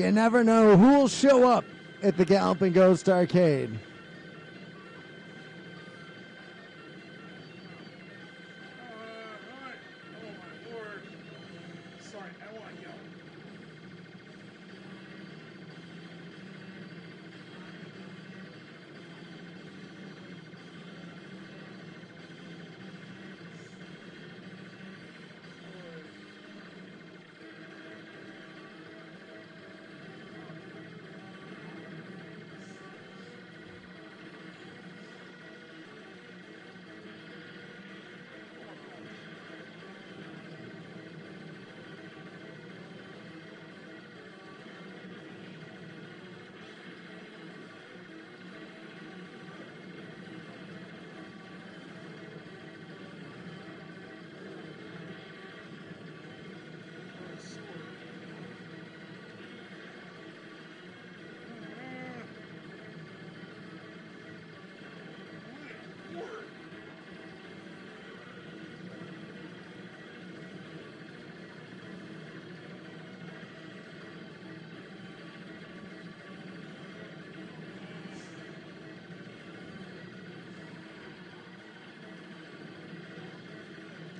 You never know who will show up at the Galloping Ghost Arcade. Alright. Oh my lord. Sorry, I want to yell.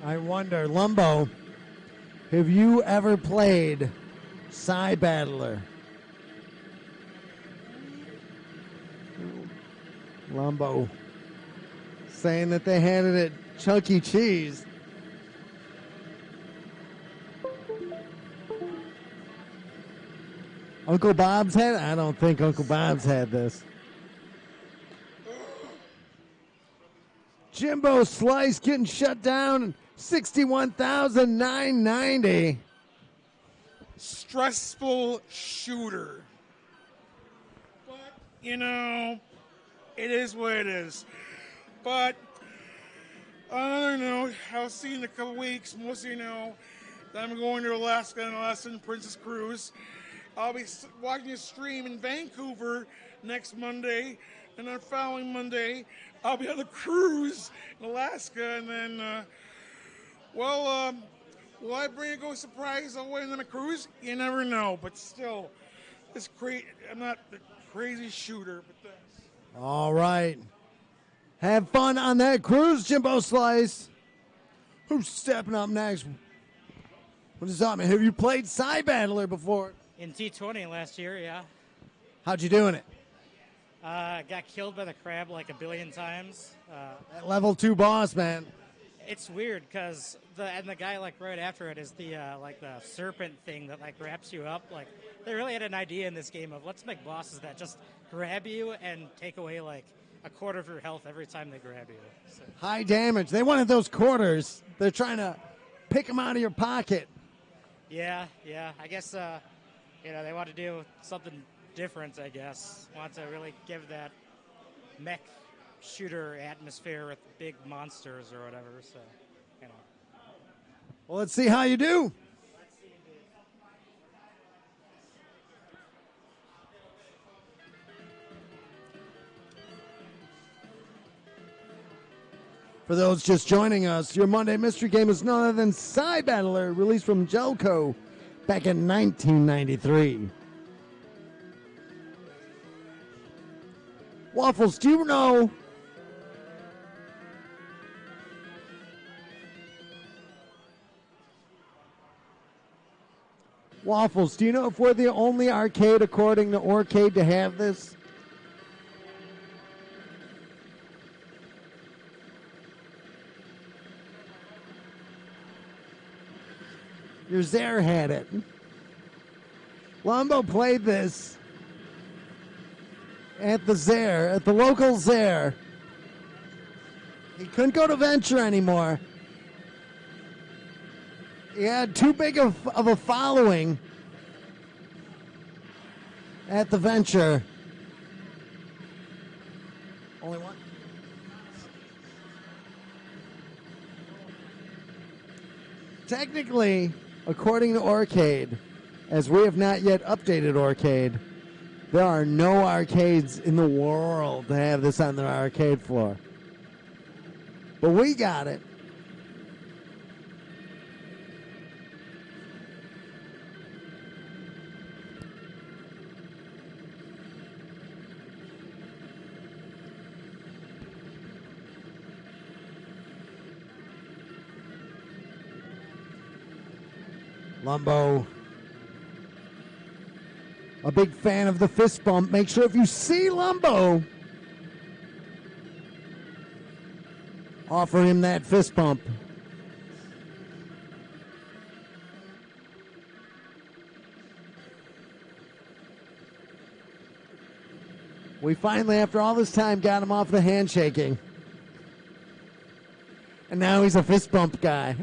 I wonder, Lumbo, have you ever played Psy Battler? Lumbo saying that they had it at Chuck E. Cheese. Uncle Bob's had it? I don't think Uncle Bob's had this. Jimbo Slice getting shut down, 61,990. Stressful shooter. But, you know, it is what it is. But, On another note, I'll see you in a couple weeks. Most of you know that I'm going to Alaska on Alaska Princess Cruise. I'll be watching a stream in Vancouver next Monday, and then following Monday, I'll be on a cruise in Alaska, and then, will I bring a ghost surprise all the way on a cruise? You never know, but still, it's great. I'm not a crazy shooter, but thanks. All right. Have fun on that cruise, Jimbo Slice. Who's stepping up next? What is up, man? Have you played Psy Battler before? In T20 last year, yeah. How'd you do in it? Got killed by the crab like a billion times. That level 2 boss, man. It's weird because the guy like right after it is the like the serpent thing that like wraps you up. Like they really had an idea in this game of let's make bosses that just grab you and take away like a quarter of your health every time they grab you. So. High damage. They wanted those quarters. They're trying to pick them out of your pocket. Yeah. I guess they want to do something different. I guess want to really give that mech shooter atmosphere with big monsters or whatever. So, Well, let's see how you do. For those just joining us, your Monday mystery game is none other than Psy Battler, released from Jelco back in 1993. Waffles, do you know Waffles, do you know if we're the only arcade according to Orcade to have this? Your Zare had it. Lumbo played this at the Zare, at the local Zare. He couldn't go to Venture anymore. He had too big of a following at the Venture. Only one? Technically, according to Orcade, as we have not yet updated Orcade, there are no arcades in the world that have this on their arcade floor. But we got it. Lumbo, a big fan of the fist bump. Make sure if you see Lumbo, offer him that fist bump. We finally, after all this time, got him off the handshaking. And now he's a fist bump guy.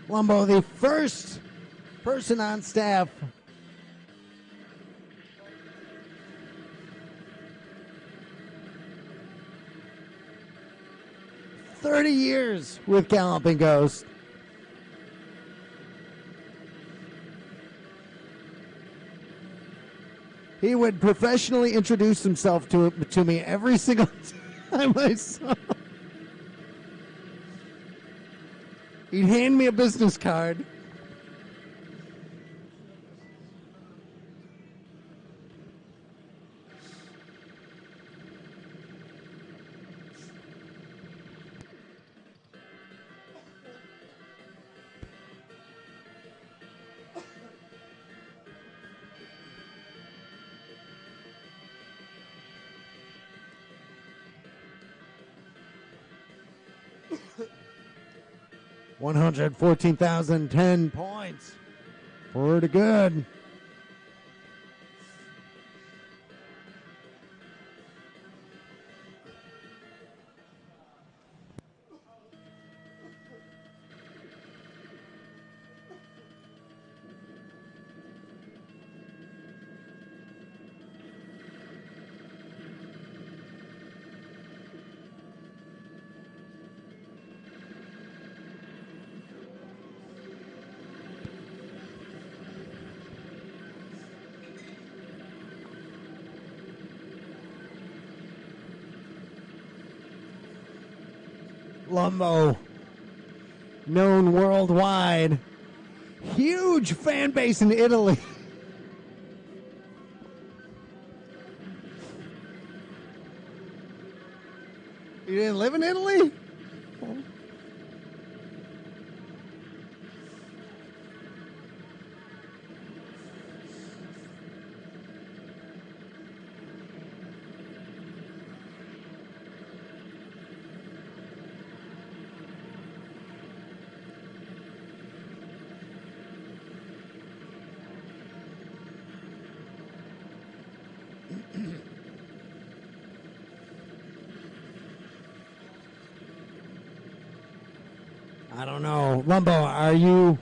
Lumbo, the first person on staff years with Galloping Ghost. He would professionally introduce himself to me every single time I saw him. He'd hand me a business card. $114,010 points. Pretty good. Lumbo, known worldwide. Huge fan base in Italy. You didn't live in Italy? I don't know. Lumbo, are you...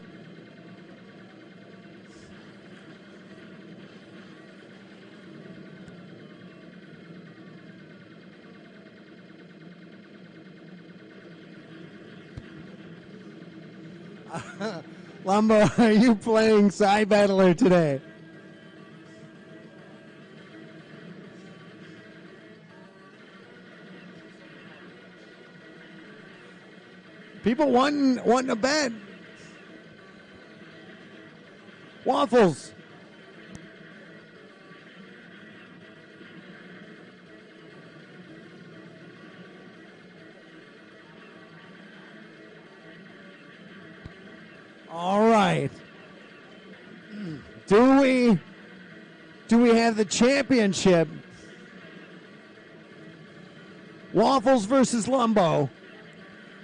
Lumbo, are you playing Psy Battler today? People wanting a bet. Waffles. All right. Do we have the championship? Waffles versus Lumbo.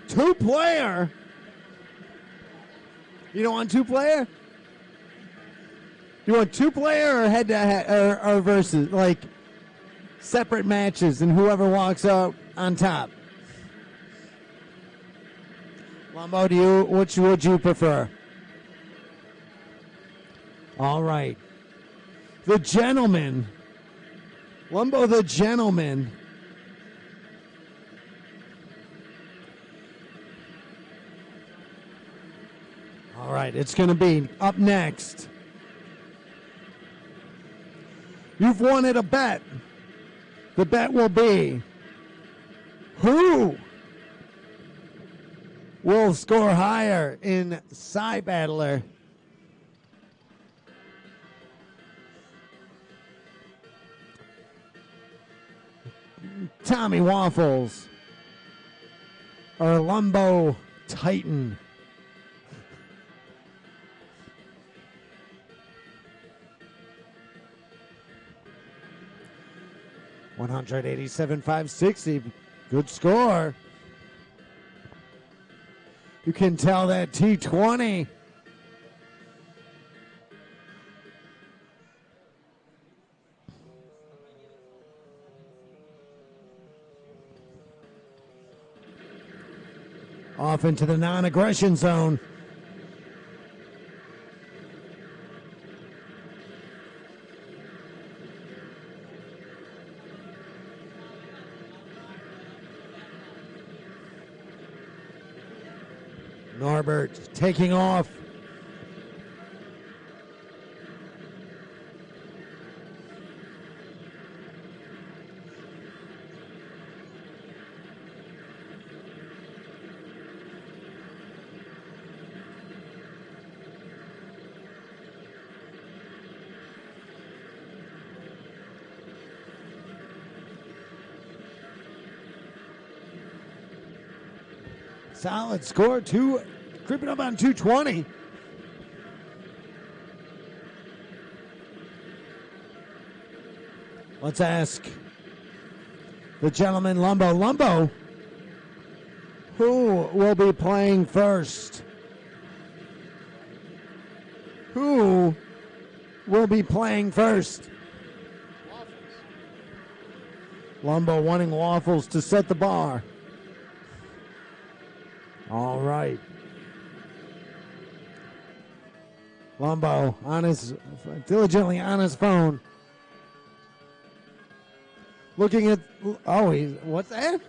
2-player. You don't want 2-player? You want 2-player or head-to-head or versus, like separate matches and whoever walks out on top? Lumbo, which would you prefer? All right. The gentleman. Lumbo the gentleman. All right, it's going to be up next. You've wanted a bet. The bet will be who will score higher in Psy Battler. Tommy Waffles or Lumbo Titan. $187,560. Good score. You can tell that T20. Off into the non-aggression zone. Norbert taking off. Solid score, creeping up on 220. Let's ask the gentleman Lumbo. Lumbo, who will be playing first? Who will be playing first? Waffles. Lumbo wanting Waffles to set the bar. All right. Lumbo diligently on his phone. Looking at, what's that?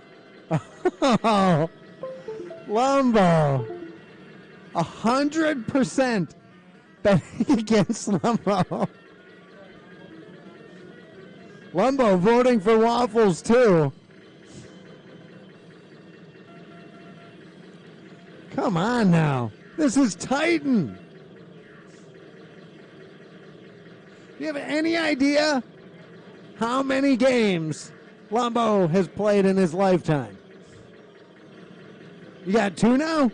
Oh, Lumbo. 100% betting against Lumbo. Lumbo voting for Waffles too. Come on now. This is Titan. Do you have any idea how many games Lumbo has played in his lifetime? You got 2 now?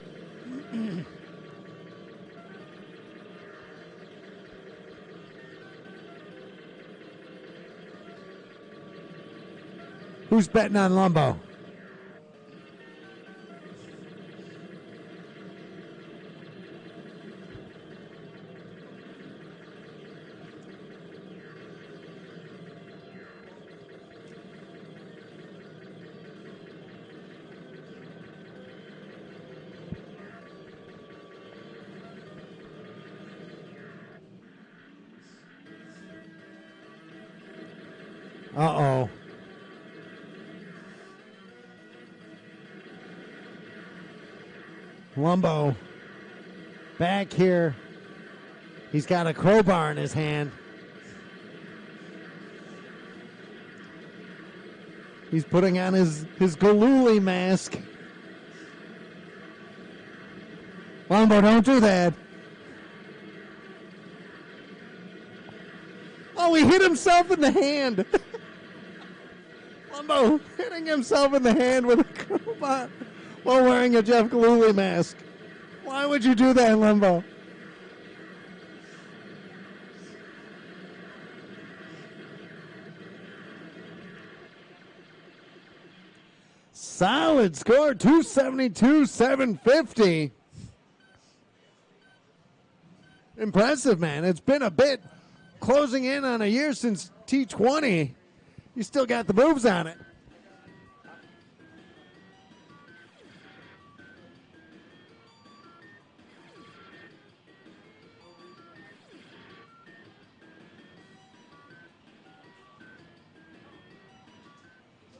Who's betting on Lumbo? Uh-oh. Lumbo back here. He's got a crowbar in his hand. He's putting on his Galooly mask. Lumbo, don't do that. Oh, he hit himself in the hand. Lumbo hitting himself in the hand with a crowbar while wearing a Jeff Galooly mask. Why would you do that, Lumbo? Solid score, 272-750. Impressive, man. It's been a bit closing in on a year since T20. You still got the moves on it.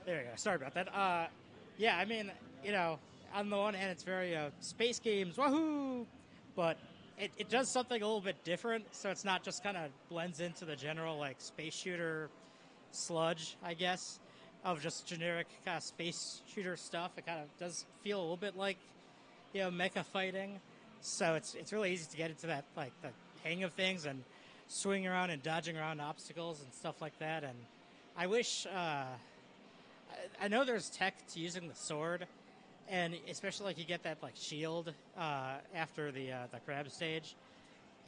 There you go. Sorry about that. Yeah, I mean, on the one hand, it's very space games, wahoo! But it does something a little bit different, so it's not just kind of blends into the general, like, space shooter sludge, I guess, of just generic kind of space shooter stuff. It kind of does feel a little bit like, mecha fighting. So it's really easy to get into that, like, the hang of things and swing around and dodging around obstacles and stuff like that. And I wish... I know there's tech to using the sword, and especially like you get that like shield after the crab stage,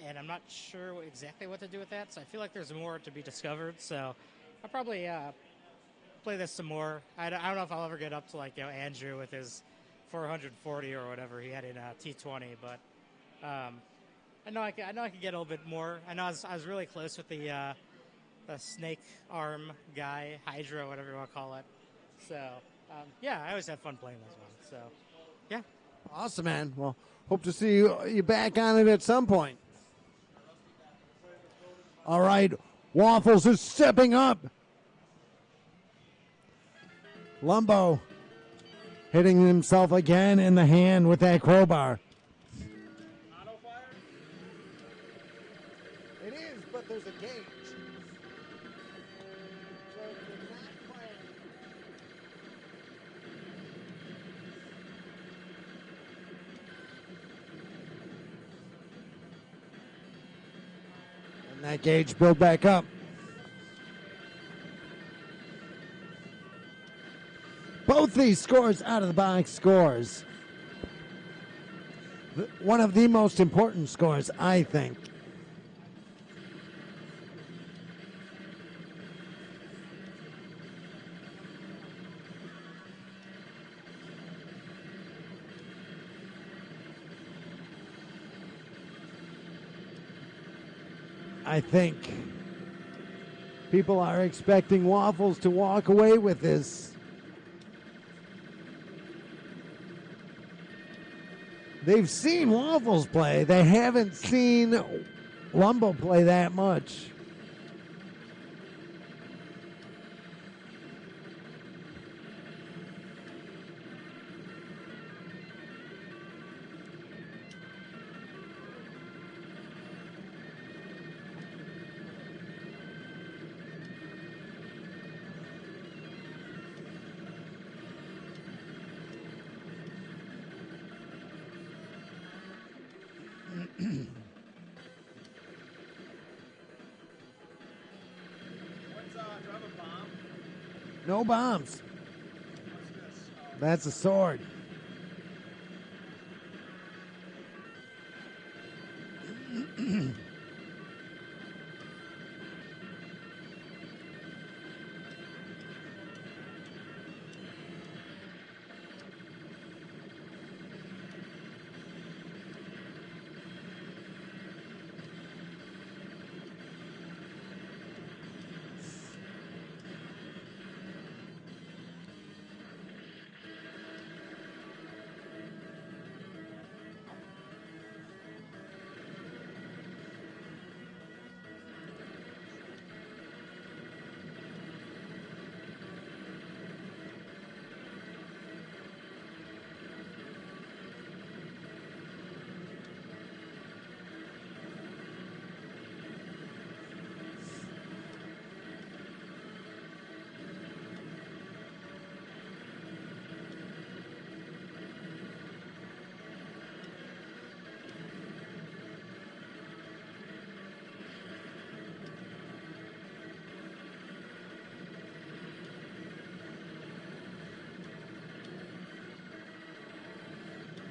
and I'm not sure exactly what to do with that. So I feel like there's more to be discovered. So I'll probably play this some more. I don't know if I'll ever get up to like Andrew with his 440 or whatever he had in T20, but I know I could get a little bit more. I know I was really close with the snake arm guy, Hydra, whatever you want to call it. So, yeah, I always have fun playing this one. So, yeah. Awesome, man. Well, hope to see you back on it at some point. All right, Waffles is stepping up. Lumbo hitting himself again in the hand with that crowbar. It is, but there's a gauge. That gauge build back up. Both these scores out of the box scores. One of the most important scores, I think. I think people are expecting Waffles to walk away with this. They've seen Waffles play. They haven't seen Lumbo play that much. No bombs. That's a sword.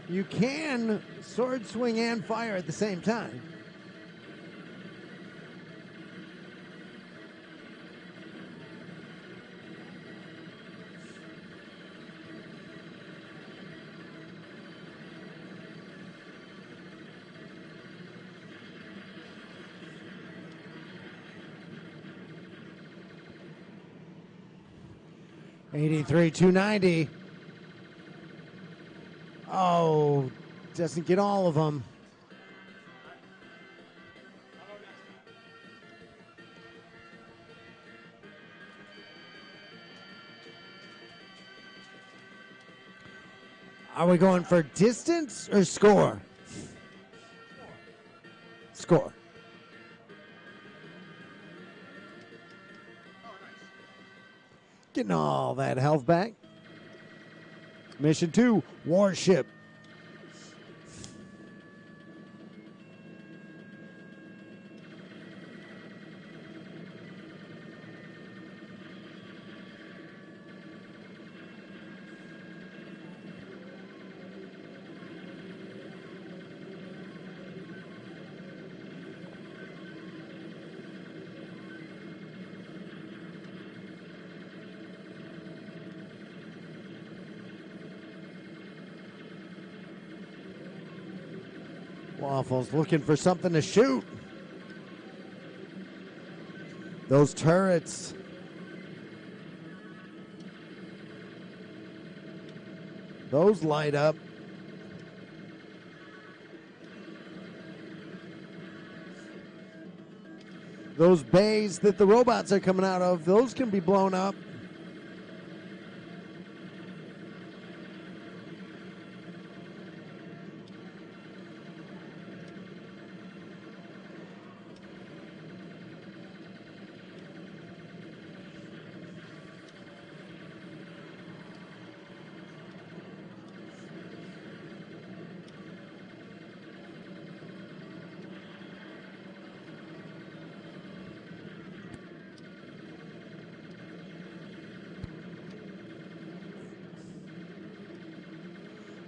You can sword swing and fire at the same time. $83, $290. Oh, doesn't get all of them. Are we going for distance or score? Score. Getting all that health back. Mission 2, Warship. Waffles looking for something to shoot. Those turrets. Those light up. Those bays that the robots are coming out of, those can be blown up.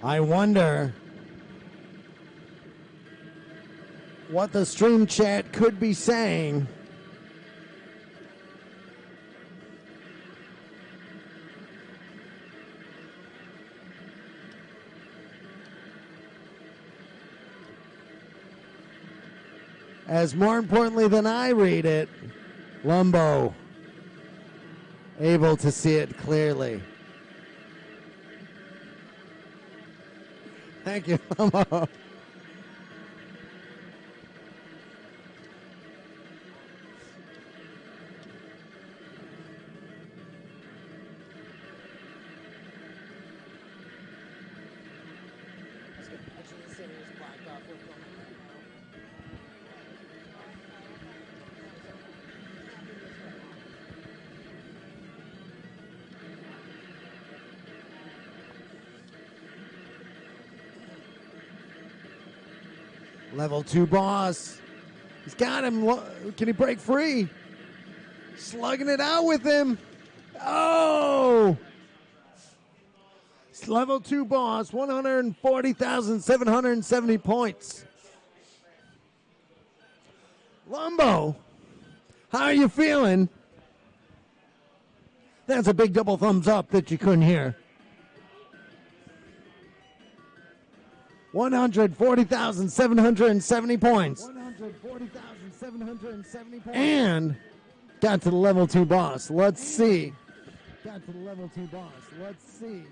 I wonder what the stream chat could be saying. As more importantly than I read it, Lumbo able to see it clearly. Thank you, Lumbo. Level 2 boss. He's got him. Can he break free? Slugging it out with him. Oh! It's level 2 boss, 140,770 points. Lumbo, how are you feeling? That's a big double thumbs up that you couldn't hear. 140,770 points. 140,770 points. And got to the level 2 boss. Let's see. Got to the level 2 boss. Let's see.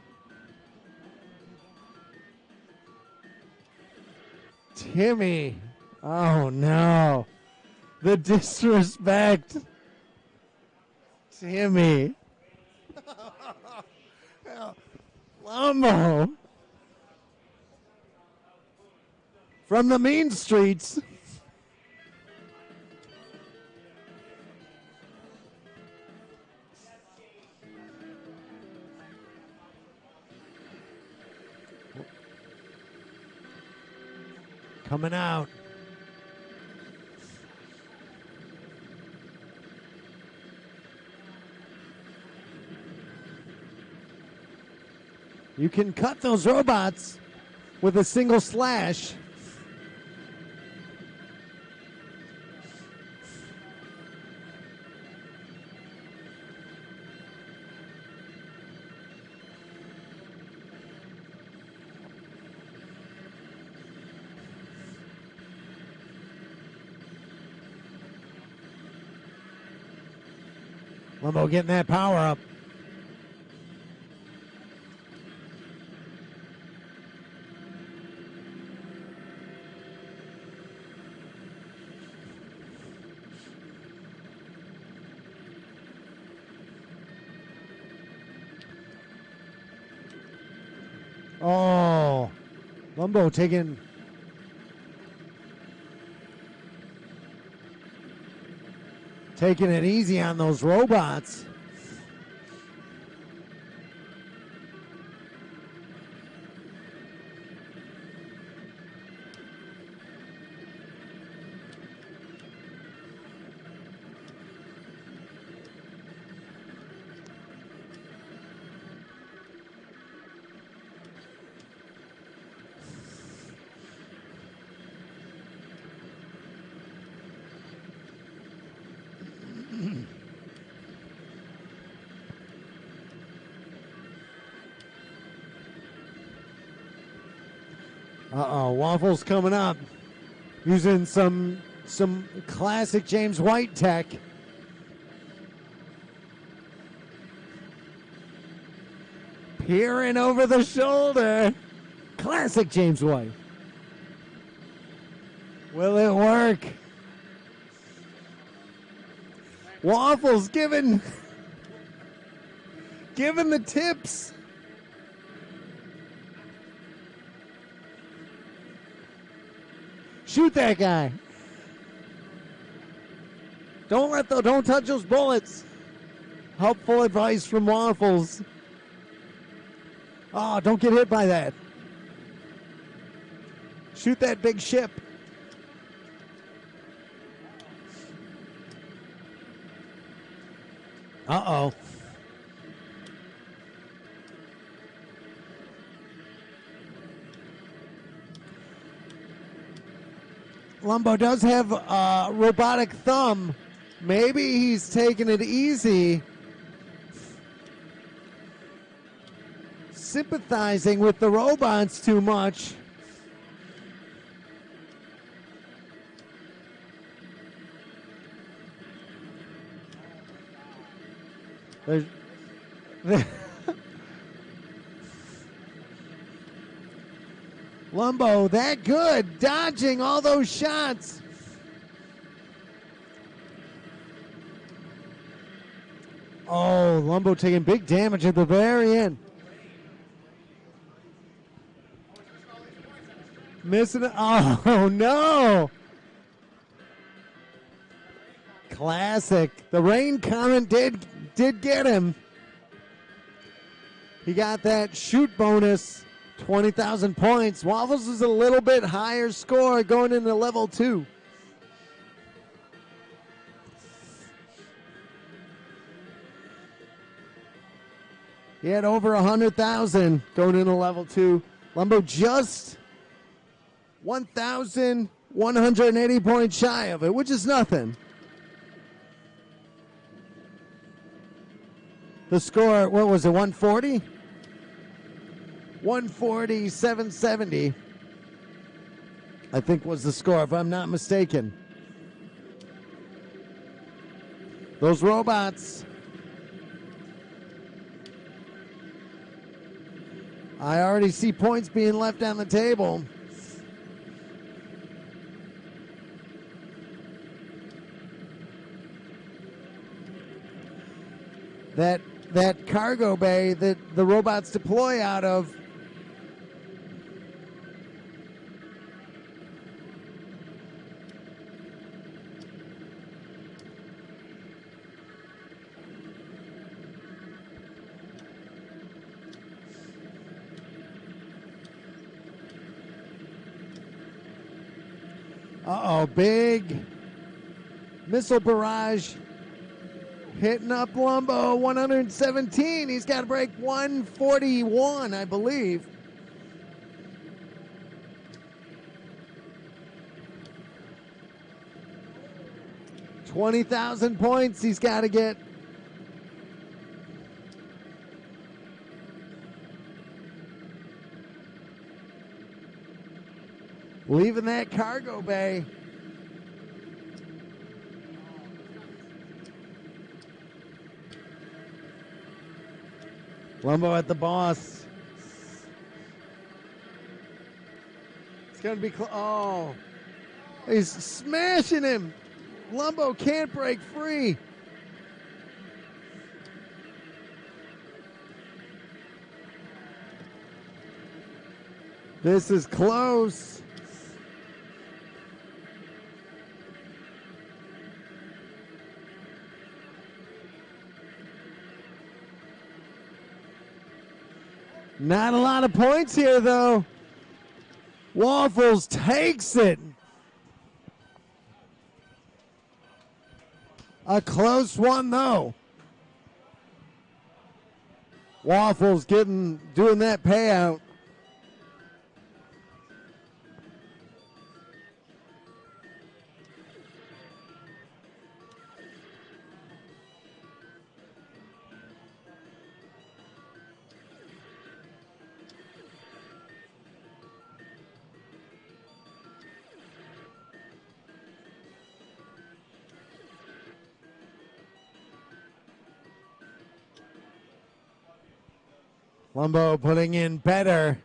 Timmy. Oh, no. The disrespect. Timmy. Lumbo. From the mean streets. Coming out. You can cut those robots with a single slash. Lumbo getting that power up. Oh, Lumbo taking it easy on those robots. Uh-oh, Waffles coming up. Using some classic James White tech. Peering over the shoulder. Classic James White. Will it work? Waffles giving the tips. Shoot that guy. Don't touch those bullets. Helpful advice from Waffles. Oh, don't get hit by that. Shoot that big ship. Uh-oh. Lumbo does have a robotic thumb. Maybe he's taking it easy. Sympathizing with the robots too much. There's Lumbo, that good, dodging all those shots. Oh, Lumbo taking big damage at the very end. Missing it. Oh, no. Classic. The rain comment did get him. He got that shoot bonus. 20,000 points. Waffles is a little bit higher score going into level 2. He had over 100,000 going into level 2. Lumbo just 1,180 points shy of it, which is nothing. The score, what was it, 140? 140, 770, I think was the score, if I'm not mistaken. Those robots. I already see points being left on the table. That cargo bay that the robots deploy out of, big missile barrage hitting up Lumbo. 117. He's got to break 141, I believe. $20,000 points he's got to get. Leaving that cargo bay. Lumbo at the boss. It's going to be oh. He's smashing him. Lumbo can't break free. This is close. Not a lot of points here, though. Waffles takes it. A close one, though. Waffles doing that payout. Lumbo putting in better.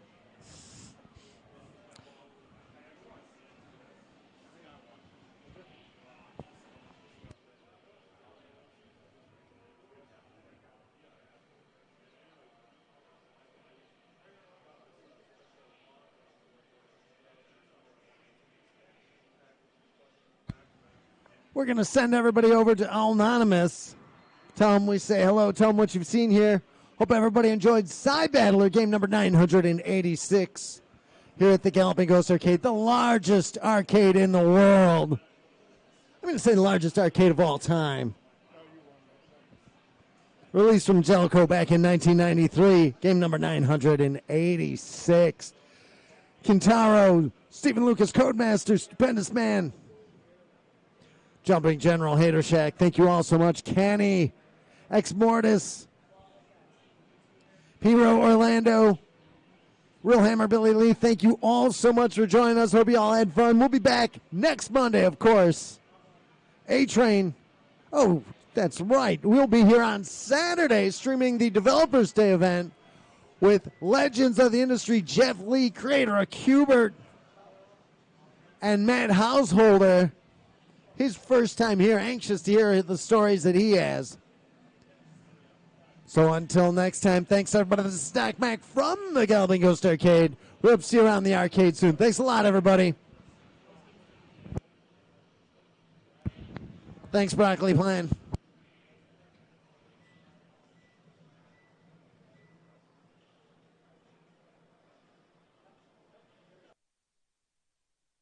We're going to send everybody over to Anonymous. Tell them we say hello. Tell them what you've seen here. Hope everybody enjoyed Side Battler, game number 986, here at the Galloping Ghost Arcade, the largest arcade in the world. I'm going to say the largest arcade of all time. Released from Jellicoe back in 1993, game number 986. Kintaro, Stephen Lucas, Codemaster, Stupendous Man, Jumping General, Hater Shack, thank you all so much. Kenny, Ex Mortis, Hero Orlando, Real Hammer Billy Lee, thank you all so much for joining us. Hope you all had fun. We'll be back next Monday, of course. A-Train. Oh, that's right. We'll be here on Saturday streaming the Developers Day event with legends of the industry, Jeff Lee, creator of Qbert, and Matt Householder. His first time here, anxious to hear the stories that he has. So until next time, thanks everybody. This is Stack Mac from the Galloping Ghost Arcade. We hope to see you around the arcade soon. Thanks a lot, everybody. Thanks, Broccoli Plan.